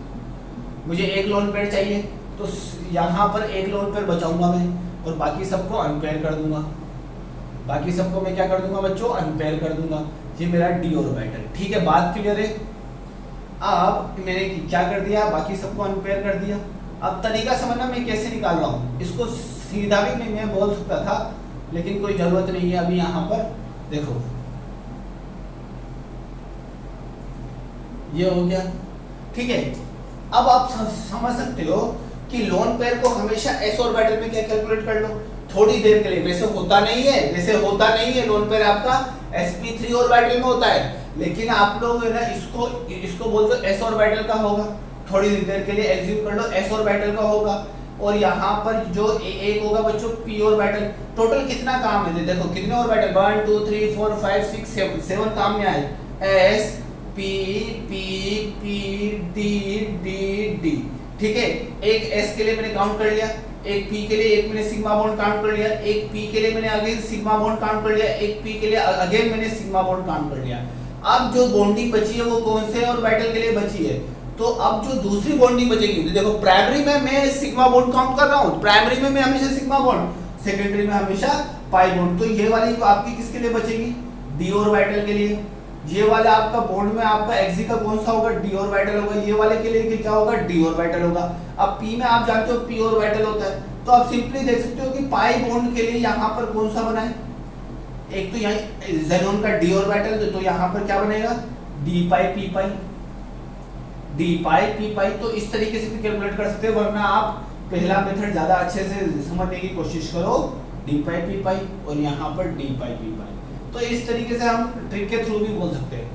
मुझे एक लोन पेयर चाहिए, तो यहाँ पर एक लोन पेयर बचाऊंगा मैं और बाकी सबको अनपेयर कर दूंगा। बाकी सबको मैं क्या कर दूंगा बच्चों, अनपेयर कर दूंगा। ये मेरा डी ऑर्बिटल, ठीक है, बात क्लियर है। अब मैंने क्या कर दिया, बाकी सबको अनपेयर कर दिया। अब तरीका समझना मैं कैसे निकाल रहा हूँ इसको, सीधा भी मैं बोल सकता था लेकिन कोई जरूरत नहीं है। अभी यहाँ पर देखो ये हो गया, ठीक है। अब आप समझ सकते हो कि लोन पेयर को हमेशा एस ऑर्बिटल में क्या कैलकुलेट कर लो थोड़ी देर के लिए। वैसे होता नहीं है लोन पेयर आपका sp3 ऑर्बिटल में होता है, लेकिन आप लोग है ना इसको बोलते हो एस ऑर्बिटल का होगा। थोड़ी देर के लिए एज्यूम कर लो एस ऑर्बिटल का होगा। और यहाँ पर जो एक होगा बच्चों पी ऑर्बिटल। टोटल कितना काम है देखो, कितने ऑर्बिटल 1 2 3 4 5 6 7 काम में आए, S P P P D D D, ठीक है। एक एस के लिए मैंने काउंट कर लिया, एक पी के लिए एक मैंने सिग्मा बॉन्ड काउंट कर लिया, एक पी के लिए मैंने अगेन सिग्मा बॉन्ड काउंट कर लिया, एक पी के लिए अगेन मैंने सिग्मा बॉन्ड काउंट कर लिया। अब जो बॉन्डिंग बची है वो कौन से ऑर्बिटल के लिए बची है, तो अब जो दूसरी बॉन्डिंग बचेगी, तो देखो प्राइमरी में मैं सिग्मा बॉन्ड काउंट कर रहा हूँ, प्राइमरी में मैं हमेशा सिग्मा बॉन्ड, सेकेंडरी में हमेशा पाई बॉन्ड। तो ये वाली आपकी किसके लिए बचेगी, डी ऑर्बिटल के लिए। ये वाला आपका बॉन्ड में आपका एक्सी का कौन सा होगा, डी ऑर्बिटल होगा। ये वाले के लिए क्या होगा, डी ऑर्बिटल होगा। अब पी में आप जानते हो पी ऑर्बिटल होता है, तो आप सिंपली देख सकते हो कि पाई बॉन्ड के लिए यहाँ पर कौन सा बना है, एक तो यहाँ ज़ेनॉन का डी ऑर्बिटल, तो यहाँ पर क्या बनेगा डी पाई पी पाई, डी पाई पी पाई। तो इस तरीके से भी कैलकुलेट कर सकते हो, वरना आप पहला मेथड ज्यादा अच्छे से समझने की कोशिश करो, डी पाई पी पाई और यहाँ पर डी पाई पी पाई। तो इस तरीके से हम ट्रिक के थ्रू भी बोल सकते हैं,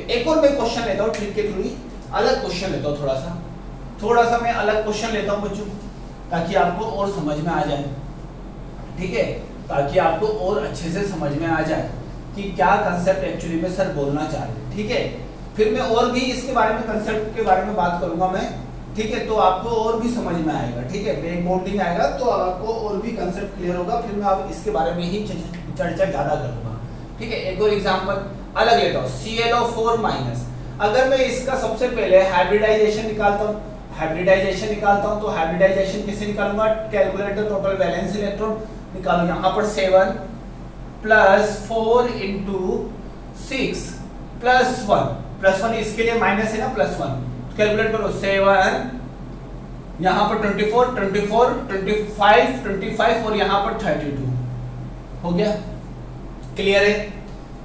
एक और मैं क्वेश्चन लेता हूँ ट्रिक के थ्रू ही, अलग क्वेश्चन लेता हूँ, थोड़ा सा मैं अलग क्वेश्चन लेता हूँ बच्चों, ताकि आपको और समझ में आ जाए, ठीक है, ताकि आपको और अच्छे से समझ में आ जाए कि क्या कंसेप्ट एक्चुअली में सर बोलना चाह रहे हैं, ठीक है। फिर मैं और भी इसके बारे में कंसेप्ट के बारे में बात करूंगा मैं, ठीक है, तो आपको और भी समझ में आएगा, ठीक है, बैक बॉन्डिंग आएगा तो आपको और भी कंसेप्ट क्लियर होगा। फिर मैं आप इसके बारे में ही चर्चा ज्यादा करूंगा, ठीक है। एक और एग्जांपल अलग लेता हूं, ClO4-। अगर मैं इसका सबसे पहले हाइब्रिडाइजेशन निकालता हूं, तो हाइब्रिडाइजेशन किसे निकालूंगा, calculate the total valence electron निकालो। यहाँ पर 7 + 4 × 6 +1 इसके लिए माइनस है ना, +1 कैलकुलेट करो। 7 यहाँ पर 24 25 और यहाँ पर 32 हो गया, क्लियर है।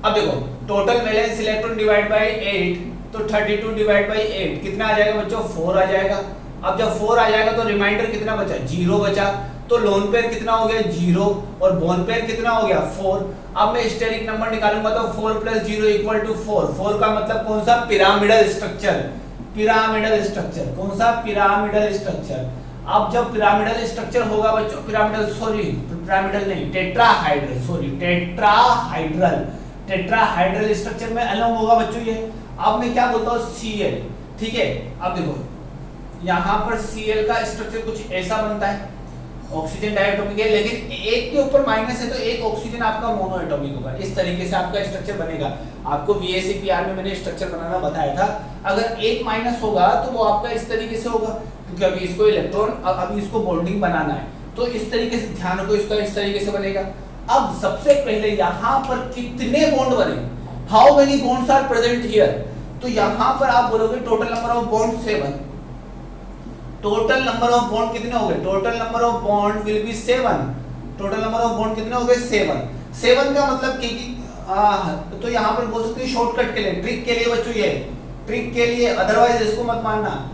अब देखो total valence electron divide by 8, तो 32 डिवाइड बाय 8 कितना आ जाएगा बच्चों, 4 आ जाएगा। अब जब 4 आ जाएगा तो रिमाइंडर कितना बचा, 0 बचा। तो लोन पेयर कितना हो गया, 0, और बोन पेयर कितना हो गया, 4। अब मैं स्टेरिक नंबर निकालूंगा तो 4 + 0 = 4। 4 का मतलब कौन सा, पिरामिडल स्ट्रक्चर, कौन सा, पिरामिडल स्ट्रक्चर। अब जब पिरामिडल स्ट्रक्चर होगा बच्चों, पिरामिडल नहीं, टेट्राहाइड्रल स्ट्रक्चर में अलग होगा बच्चों ये। अब मैं क्या बोलता हूँ, Cl, ठीक है। अब देखो यहाँ पर Cl का स्ट्रक्चर कुछ ऐसा बनता है, ऑक्सीजन डायटोमिक है, लेकिन एक के ऊपर माइनस है तो एक ऑक्सीजन आपका मोनो एटॉमिक होगा। इस तरीके से आपका स्ट्रक्चर बनेगा। आपको VSEPR में मैंने स्ट्रक्चर बनाना बताया था। अगर एक माइनस होगा तो वो आपका इस तरीके से होगा, क्योंकि अभी इसको इलेक्ट्रॉन, अभी इसको बॉन्डिंग बनाना है, तो इस तरीके से ध्यान रखो, इसका इस तरीके से बनेगा। अब सबसे पहले यहाँ पर कितने बॉन्ड बने, how many bonds are present here, तो यहाँ पर आप बोलोगे total number of bond 7। Total number of bond कितने हो गए, total number of bond will be 7। Total number of bond कितने हो गए, 7 का मतलब कि तो यहाँ पर बोल सकते हैं शॉर्टकट के लिए, ट्रिक के लिए बच्चों, ये ट्रिक के लिए, अदरवाइज इसको मत मानना।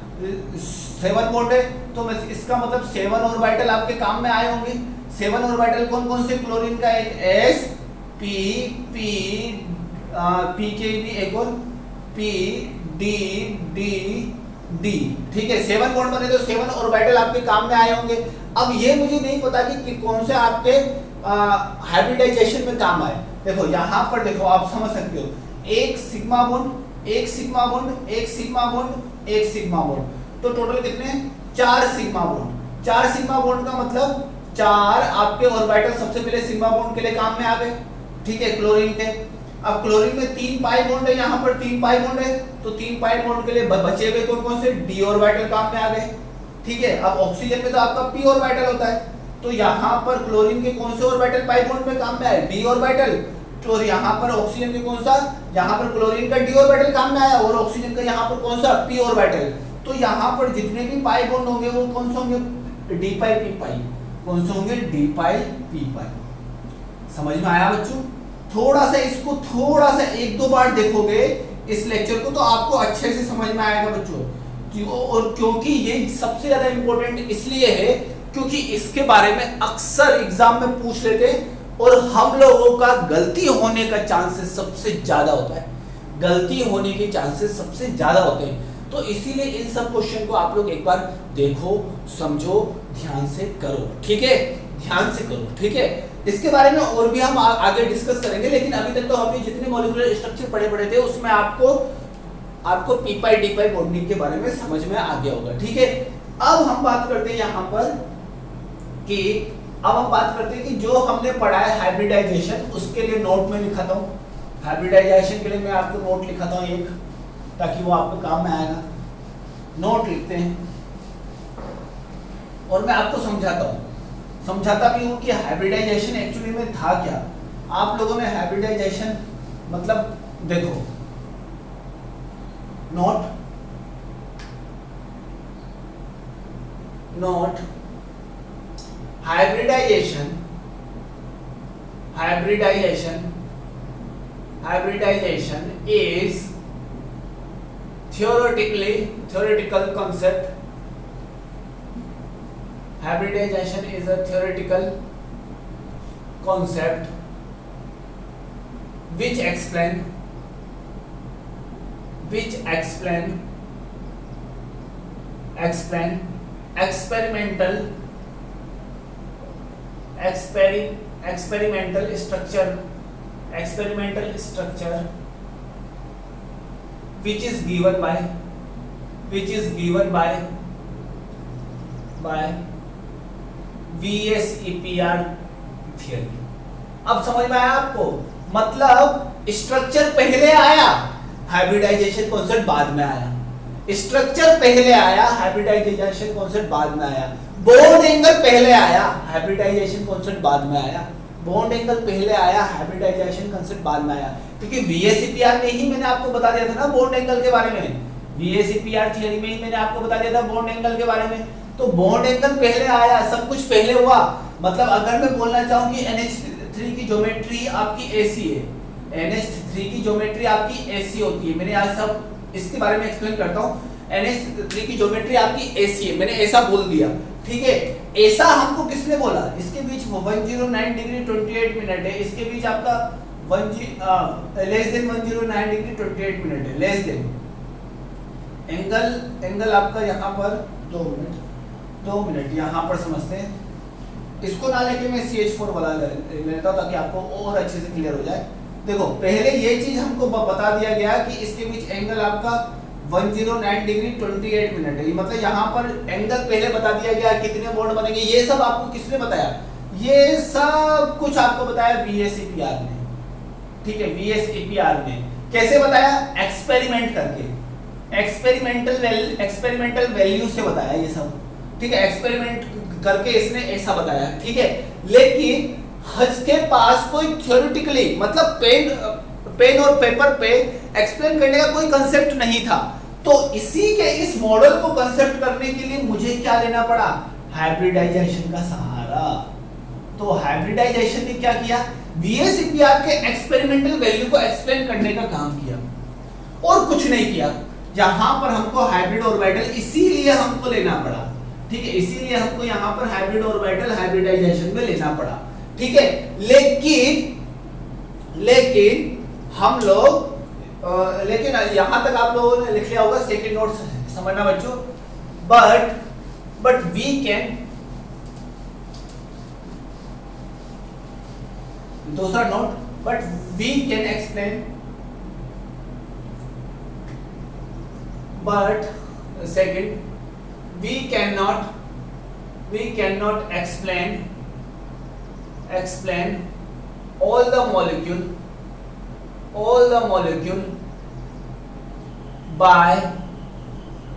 7 बॉन्ड है तो इसका मतलब 7 ऑर्बिटल आपके काम में आए होंगे। 7 ऑर्बिटल कौन कौन से, क्लोरीन का एक S, P के भी एक और P, D, ठीक है। 7 बॉन्ड बने तो 7 ऑर्बिटल आपके काम में आए होंगे। अब ये मुझे नहीं पता कि कौन से आपके हाइब्रिडाइजेशन में काम आए। देखो यहाँ पर देखो, आप समझ सकते हो, एक सिग्मा बॉन्ड, एक सिग्मा बॉन्ड, एक सिग्मा बॉन्ड, एक सिग्मा बॉन्ड, तो टोटल कितने, 4 सिग्मा बॉन्ड। 4 सिग्मा बॉन्ड का मतलब 4 आपके ऑर्बिटल सबसे पहले सिग्मा बॉन्ड के लिए काम में आ गए, ठीक है, क्लोरीन के। अब क्लोरीन में 3 पाई बॉन्ड है, यहाँ पर 3 पाई बॉन्ड है, तो 3 पाई बॉन्ड के लिए बचे हुए कौन कौन से डी ऑर्बिटल काम में आ गए। ठीक है, अब ऑक्सीजन में तो आपका पी ऑर्बिटल होता है, तो यहाँ पर क्लोरीन के कौन से ऑर्बिटल पाई बॉन्ड में काम में आए, डी ऑर्बिटल। तो यहाँ पर ऑक्सीजन के कौन सा, यहाँ पर क्लोरीन का डी ऑर्बिटल काम में आया और ऑक्सीजन का यहाँ पर कौन सा, पी ऑर्बिटल। तो यहाँ पर जितने भी पाई बॉन्ड होंगे वो कौन से होंगे, डी पाई पी पाई। कौन से होंगे, डी पाई पी पाई। समझ में आया बच्चों? थोड़ा सा इसको थोड़ा सा एक दो बार देखोगे इस लेक्चर को तो आपको अच्छे से समझ में आएगा बच्चों। और क्योंकि ये सबसे ज्यादा इंपॉर्टेंट इसलिए है क्योंकि इसके बारे में अक्सर एग्जाम में पूछ लेते हैं और हम लोगों का गलती होने का चांसेस सबसे ज्यादा होता है, गलती होने के चांसेस सबसे ज्यादा होते हैं। तो इसीलिए इन सब क्वेश्चन को आप लोग एक बार देखो, समझो, ध्यान से करो। ठीक है, ध्यान से करो। ठीक है, इसके बारे में और भी हम आगे डिस्कस करेंगे, लेकिन अभी तक तो हमने जितने मॉलिक्यूलर स्ट्रक्चर पढ़े थे उसमें आपको पी पाई डी पाई बॉन्डिंग के बारे में समझ में आ गया होगा। ठीक है, अब हम बात करते हैं यहाँ पर कि कि जो हमने पढ़ा है हाइब्रिडाइजेशन, उसके लिए नोट में लिखाता हूँ। हाइब्रिडाइजेशन के लिए मैं आपको नोट लिखाता हूँ एक, ताकि वो आपको काम में आएगा। नोट लिखते हैं और मैं आपको समझाता भी हूँ कि हाइब्रिडाइजेशन एक्चुअली में था क्या। आप लोगों ने हाइब्रिडाइजेशन मतलब देखो, note hybridization is theoretical concept. Hybridization is a theoretical concept which explain experimental structure which is given by VSEPR theory। अब समझ में आया आपको? मतलब स्ट्रक्चर पहले आया, हाइब्रिडाइजेशन कॉन्सेप्ट बाद में आया। स्ट्रक्चर पहले आया, हाइब्रिडाइजेशन कॉन्सेप्ट बाद में आया। बॉन्ड एंगल पहले आया, हाइब्रिडाइजेशन कॉन्सेप्ट बाद में आया। बॉन्ड एंगल पहले आया, हाइब्रिडाइजेशन कांसेप्ट बाद में आया। क्योंकि VSEPR में ही मैंने आपको बता दिया था ना बॉन्ड एंगल के बारे में, VSEPR थियरी में ही मैंने आपको बता दिया था बॉन्ड एंगल के बारे में। तो बॉन्ड एंगल पहले आया, सब कुछ पहले हुआ। मतलब अगर मैं बोलना चाहूं कि NH3 की ज्योमेट्री आपकी ऐसी है, NH3 की ज्योमेट्री आपकी ऐसी होती है, मैंने आज सब इसके बारे में एक्सप्लेन करता हूं। NH3 की ज्योमेट्री आपकी ऐसी है, मैंने ऐसा बोल दिया। ठीक है, ऐसा हमको किसने बोला? इसके बीच 109 डिग्री 28 मिनट है, इसके बीच आपका लेस देन 109 डिग्री 28 मिनट है, लेस देन। एंगल आपका यहाँ पर 2 मिनट यहाँ पर समझते हैं। इसको ना लेके मैं CH4 वाला लेता हूँ ताकि आपको और अच्छे से क्लियर हो जाए। देखो, पहले ये चीज हमको बता दिया गया कि इसके बीच एंगल आपका 109 डिग्री 28 मिनट है। मतलब यहाँ पर एंगल पहले बता दिया गया, कितने बॉन्ड बनेंगे ये सब आपको किसने बताया? ये सब कुछ आपको बताया VSEPR ने। ठीक है, VSEPR ने कैसे बताया? एक्सपेरिमेंट करके, एक्सपेरिमेंटल वैल्यू से बताया ये सब। ठीक है, एक्सपेरिमेंट करके इसने ऐसा बताया। ठीक है, लेकिन इसके पास कोई थ्योरेटिकली मतलब पेन और पेपर पे एक्सप्लेन करने का कोई कंसेप्ट नहीं था। तो इसी के इस मॉडल को कंसेप्ट करने के लिए मुझे क्या लेना पड़ा? हाइब्रिडाइजेशन का सहारा। तो हाइब्रिडाइजेशन ने क्या किया? VSEPR के एक्सपेरिमेंटल वैल्यू को एक्सप्लेन करने का काम किया और कुछ नहीं किया। यहां पर हमको हाइब्रिड ऑर्बिटल इसीलिए हमको लेना पड़ा। ठीक है, इसीलिए हमको यहां पर हाइब्रिड ऑर्बिटल हाइब्रिडाइजेशन में लेना पड़ा। ठीक है, लेकिन हम लोग लेकिन यहां तक आप लोगों ने लिख लिया होगा, सेकंड नोट समझना बच्चों। बट वी कैन, दूसरा note, but we can explain, but second we can not explain all the molecule all the molecule by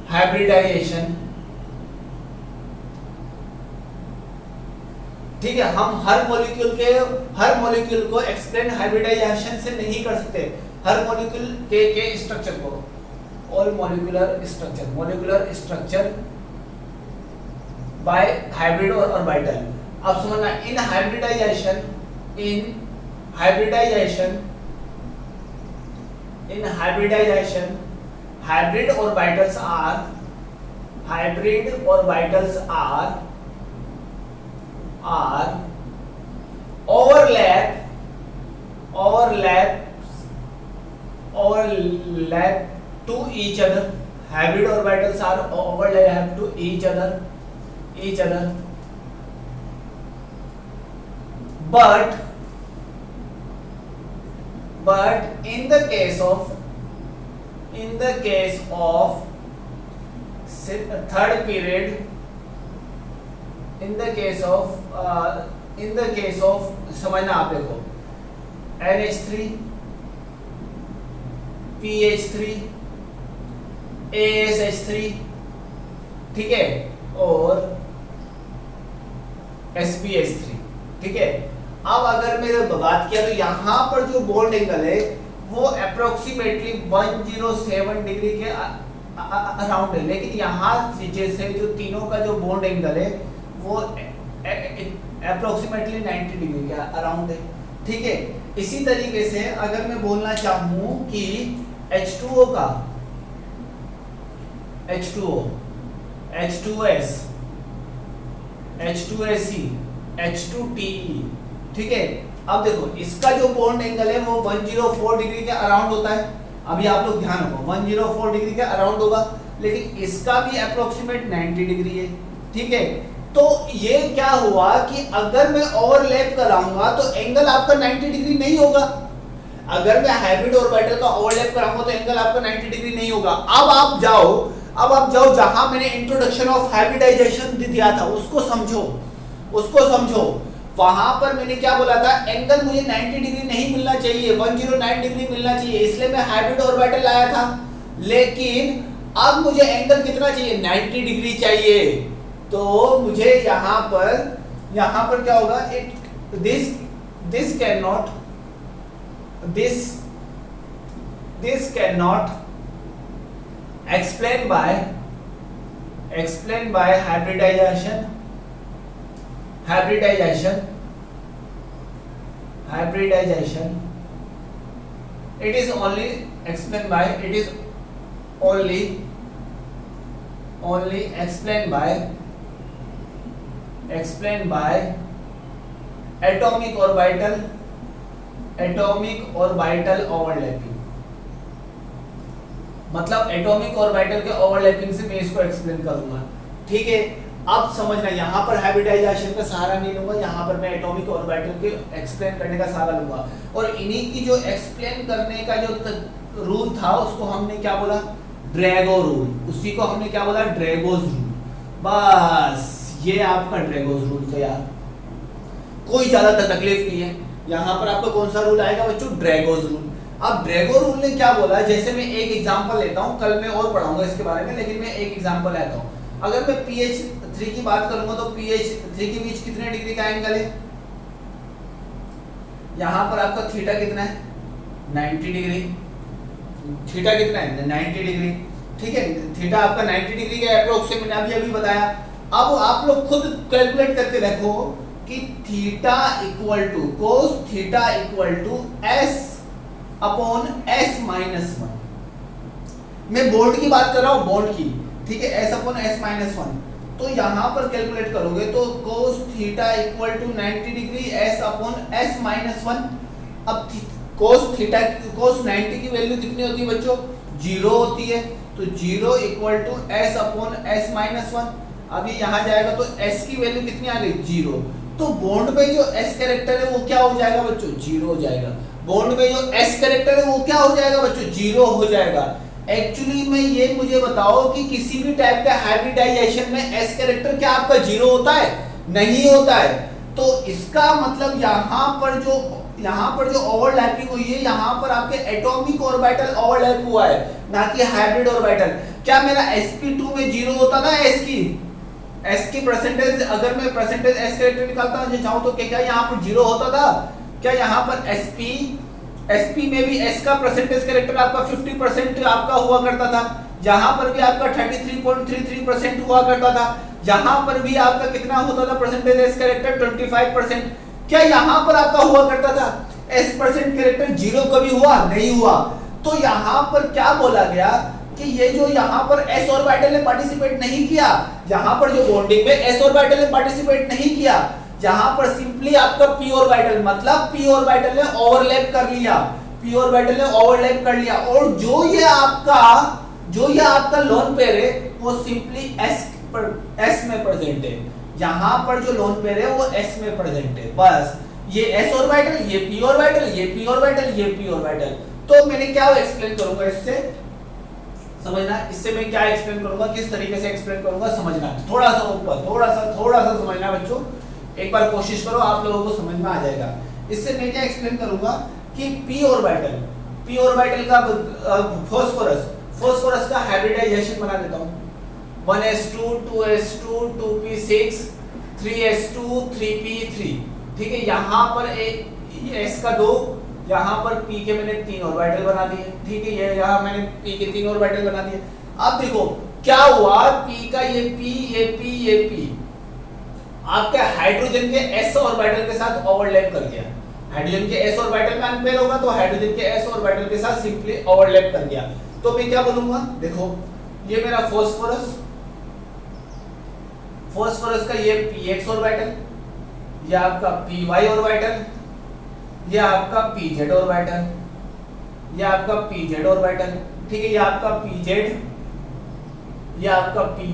hybridization। ठीक है, हम हर मॉलिक्यूल को एक्सप्लेन हाइब्रिडाइजेशन से नहीं कर सकते। हर मॉलिक्यूल के स्ट्रक्चर को, all molecular structure bye hybrid और ऑर्बिटल। अब समझना, इन hybridisation hybrid orbitals are overlap to each other। hybrid orbitals are overlap to each other but in the case of third period, in the case of समझना आप देखो, NH3 PH3 ASH3, ठीक है, और SPH3, ठीक है। अब अगर मेरे बात किया तो यहाँ पर जो बॉन्ड एंगल है वो अप्रोक्सीमेटली 107 डिग्री के अराउंड है, लेकिन यहाँ जैसे जो तीनों का जो बॉन्ड एंगल है वो अप्रोक्सीमेटली 90 डिग्री के अराउंड है, ठीक है। इसी तरीके से अगर मैं बोलना चाहूँ कि H2O का H2O, H2S, H2SE, H2TE, ठीक है। अब देखो इसका जो बॉन्ड एंगल है वो 104 डिग्री के अराउंड होता है। अभी आप लोग ध्यान रखो 104 डिग्री के अराउंड होगा, लेकिन इसका भी अप्रोक्सीमेट 90 डिग्री है, ठीक है। तो ये क्या हुआ कि अगर मैं ओवरलैप कराऊंगा तो एंगल आपका 90 डिग्री नहीं होगा। अगर मैं हाइब्रिड ऑर्बिटल का ओवरलैप कराऊंगा तो एंगल आपका 90 डिग्री नहीं होगा। अब आप जाओ जहां मैंने इंट्रोडक्शन ऑफ हाइब्रिडाइजेशन दिया था उसको समझो। वहां पर मैंने क्या बोला था, एंगल मुझे 90 डिग्री नहीं मिलना चाहिए, 109 डिग्री मिलना चाहिए, इसलिए मैं हाइब्रिड ऑर्बिटल लाया था। लेकिन अब मुझे एंगल कितना चाहिए, 90 डिग्री चाहिए। तो मुझे यहाँ पर क्या होगा, this cannot explain by hybridization। It is only explained by atomic orbital overlapping। मतलब एटॉमिक ऑर्बिटल के ओवरलैपिंग से मैं इसको एक्सप्लेन करूंगा, ठीक है। अब समझना, यहाँ पर हाइब्रिडाइजेशन का सहारा नहीं लूंगा, यहाँ पर मैं एटॉमिक ऑर्बिटल के एक्सप्लेन करने का सहारा लूंगा। और इन्हीं की जो एक्सप्लेन करने का जो रूल था उसको हमने क्या बोला, ड्रैगो रूल। उसी को हमने क्या बोला, ड्रैगोस रूल। बस ये आपका ड्रैगोस रूल था यार, कोई ज्यादा तकलीफ नहीं है। यहाँ पर आपका कौन सा रूल आएगा बच्चों, ड्रैगोस रूल। अब ड्रैगो रूल ने क्या बोला, जैसे मैं एक एग्जांपल लेता हूँ, कल मैं और पढ़ाऊंगा इसके बारे में, लेकिन मैं एक एग्जांपल लेता हूँ। अगर मैं PH3 की बात करूंगा तो PH3 के बीच कितने डिग्री का एंगल है, यहाँ पर आपका थीटा कितना है, 90 डिग्री। थीटा कितना है, 90 डिग्री, ठीक है। थीटा आपका 90 डिग्री के अप्रोक्सीमेट मैंने अभी बताया। अब आप लोग खुद कैलकुलेट करके देखो कि theta equal to cos theta equal to S upon S minus 1। मैं बॉन्ड की बात कर रहा हूँ, बॉन्ड की, ठीक है, S अपॉन S माइनस 1। तो यहाँ पर कैलकुलेट करोगे तो cos theta equal to 90 degree S upon S minus 1। अब कोस 90 की वैल्यू कितनी होती है बच्चों, 0 होती है। तो 0 equal to S upon S minus 1। अभी यहाँ जाएगा तो S की वैल्यू कितनी आ गई, 0। तो बॉन्ड में जो S कैरेक्टर है वो क्या हो जाएगा बच्चों, 0 हो जाएगा। बॉन्ड में जो S कैरेक्टर है वो क्या हो जाएगा बच्चों, 0 हो जाएगा। एक्चुअली में ये मुझे बताओ कि किसी भी टाइप का हाइब्रिडाइजेशन में S कैरेक्टर क्या आपका 0 होता है, नहीं होता है। तो इसका मतलब यहाँ पर जो यहाँ पर जो ओवरलैपिंग हुई है, यहाँ पर आपके एटॉमिक ऑर्बिटल ओवरलैप हुआ है, ना कि हाइब्रिड ऑर्बिटल। क्या मेरा sp2 में 0 होता था s की परसेंटेज, अगर मैं परसेंटेज s कैरेक्टर निकालता हूँ चाहूँ तो क्या यहाँ पर 0 होता था? क्या यहाँ पर sp में भी s का परसेंटेज कैरेक्टर आपका 50% आपका हुआ करता था, यहाँ पर भी आपका 33.33% हुआ करता था, यहाँ पर भी आपका कितना होता था परसेंटेज s कैरेक्टर 25%। क्या यहाँ पर आपका हुआ करता था s परसेंट कैरेक्टर 0 कभी हुआ? नहीं हुआ। तो यहाँ पर क्या बोला गया कि ये जो यहाँ पर s ऑर्बिटल ने पार्टिसिपेट नहीं किया, यहाँ पर जो बॉन्डिंग में s ऑर्बिटल ने पार्टिसिपेट नहीं किया, यहाँ पर सिंपली आपका p ऑर्बिटल, मतलब p ऑर्बिटल ने ओवरलैप कर लिया, p ऑर्बिटल ने ओवरलैप कर लिया, और जो ये आपका लोन पेयर है वो सिंपली s में प्रेजेंट है। यहाँ पर जो लोन पेयर है वो s में प्रेजेंट है। बस ये s ऑर्बिटल, ये p ऑर्बिटल, ये p ऑर्बिटल, ये p ऑर्बिटल। तो मैंने क्या एक्सप्लेन करूंगा इससे, समझना, इससे मैं क्या एक्सप्लेन करूंगा, किस तरीके से एक्सप्लेन करूंगा, समझना। थोड़ा सा ऊपर, थोड़ा सा समझना बच्चों, एक बार कोशिश करो, आप लोगों को समझ में आ जाएगा। इससे मैं क्या एक्सप्लेन करूंगा कि p ऑर्बिटल का फास्फोरस का हाइब्रिडाइजेशन बना देता हूं। 1s2 2s2 2p6 3s2 3p3, ठीक है। यहाँ पर s का 2, यहाँ पर p के मैंने 3 ऑर्बिटल बना दिए, ठीक है। ये यहाँ मैंने p के 3 ऑर्बिटल बना दिए। अब देखो क्या हुआ, p का ये p आपका हाइड्रोजन के s ऑर्बिटल के साथ ओवरलैप कर गया। हाइड्रोजन के s ऑर्बिटल में अनपेयर होगा तो हाइड्रोजन के s ऑर्बिटल के साथ सिंपली ओवरलैप कर गया। तो मैं क्या बोलूंगा, देखो ये मेरा फास्फोरस का ये px ऑर्बिटल, ये आपका py ऑर्बिटल, ये आपका pz ऑर्बिटल, ये आपका pz ऑर्बिटल, ठीक है। ये आपका pz, ये आपका py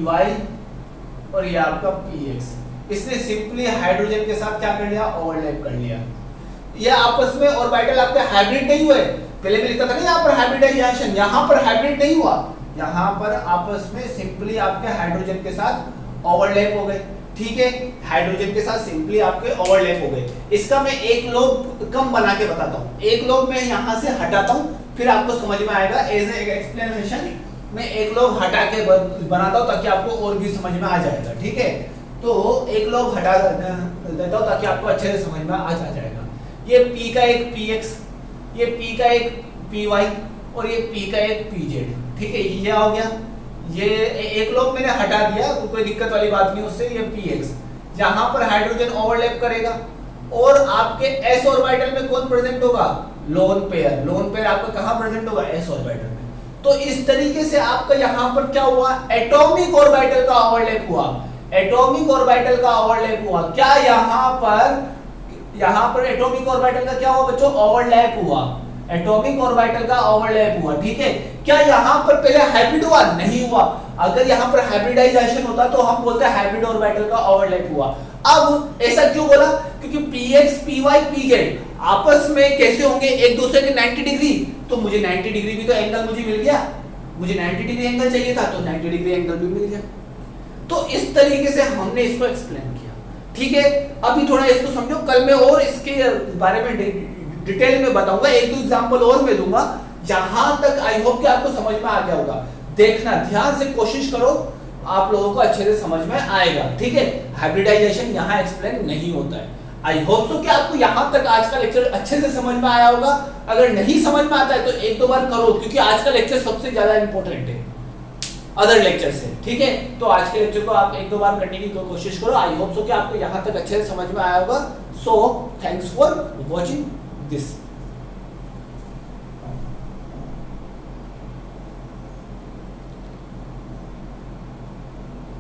और ये आपका px। इसने सिंपली हाइड्रोजन के साथ क्या कर लिया, ओवरलैप कर लिया। ये आपस में ऑर्बिटल आपके हाइब्रिड नहीं हुए, पहले भी लिखा था ना यहाँ पर हाइब्रिडाइजेशन, यहाँ पर हाइब्रिड नहीं हुआ, यहाँ पर आपस में सिंपली आपके हाइड्रोजन के साथ ओवरलैप हो गए, ठीक है। हाइड्रोजन के साथ सिंपली आपके ओवरलैप हो गए। इसका मैं एक लोब कम बना के बताता हूँ, एक लोब मैं यहाँ से हटाता हूँ, फिर आपको समझ में आएगा। एज ए एक्सप्लेनेशन मैं एक लोब हटा के बनाता हूँ ताकि आपको और भी समझ में आ जाएगा, ठीक है। तो एक लोब हटा देता हूँ ताकि आपको अच्छे से समझ में आ जाएगा। ये p का एक px, ये p का एक py और ये p का एक pz, ठीक है। ये हो गया, ये एक लोग मैंने हटा दिया, कोई दिक्कत वाली बात नहीं उससे। ये px, यहाँ पर हाइड्रोजन ओवरलैप करेगा और आपके s ऑर्बिटल में कौन प्रेजेंट होगा, लोन पेयर आपका कहाँ प्रेजेंट होगा, s ऑर्बिटल में। तो इस तरीके से आपका यहाँ पर क्या हुआ, एटॉमिक ऑर्बिटल का ओवरलैप हुआ, एटॉमिक ऑर्बिटल का ओवरलैप हुआ। क्या यहाँ पर एटॉमिक ऑर्बिटल का क्या हुआ बच्चों, ओवरलैप हुआ, एटॉमिक ऑर्बिटल का ओवरलैप हुआ, ठीक है। क्या यहाँ पर पहले हाइब्रिड हुआ, नहीं हुआ। अगर यहाँ पर हाइब्रिडाइजेशन होता तो हम बोलते हैं हाइब्रिड ऑर्बिटल का ओवरलैप हुआ। अब ऐसा क्यों बोला, क्योंकि px py pz आपस में कैसे होंगे, एक दूसरे के 90 डिग्री, तो मुझे 90 डिग्री भी तो एंगल मुझे मिल गया, मुझे 90 डिग्री एंगल चाहिए था तो 90 डिग्री एंगल भी मिल गया। तो इस तरीके से हमने इसको एक्सप्लेन किया, ठीक है। अभी थोड़ा इसको समझो, कल मैं और इसके बारे में डिटेल में बताऊंगा, एक दो एग्जांपल और मैं दूंगा। जहां तक आई होप कि आपको समझ में आ गया होगा, देखना ध्यान से, कोशिश करो, आप लोगों को अच्छे से समझ में आएगा, ठीक है। हाइब्रिडाइजेशन यहाँ एक्सप्लेन नहीं होता है। आई होप सो कि आपको यहाँ तक आज का लेक्चर अच्छे से समझ में आया होगा। अगर नहीं समझ में आता है तो एक दो बार करो, क्योंकि आज का लेक्चर सबसे ज्यादा इंपॉर्टेंट है अदर लेक्चर से, ठीक है। तो आज के लेक्चर को आप एक दो बार करने की कोशिश करो। आई होप सो कि आपको यहाँ तक अच्छे से समझ में आया होगा। So thanks for watching this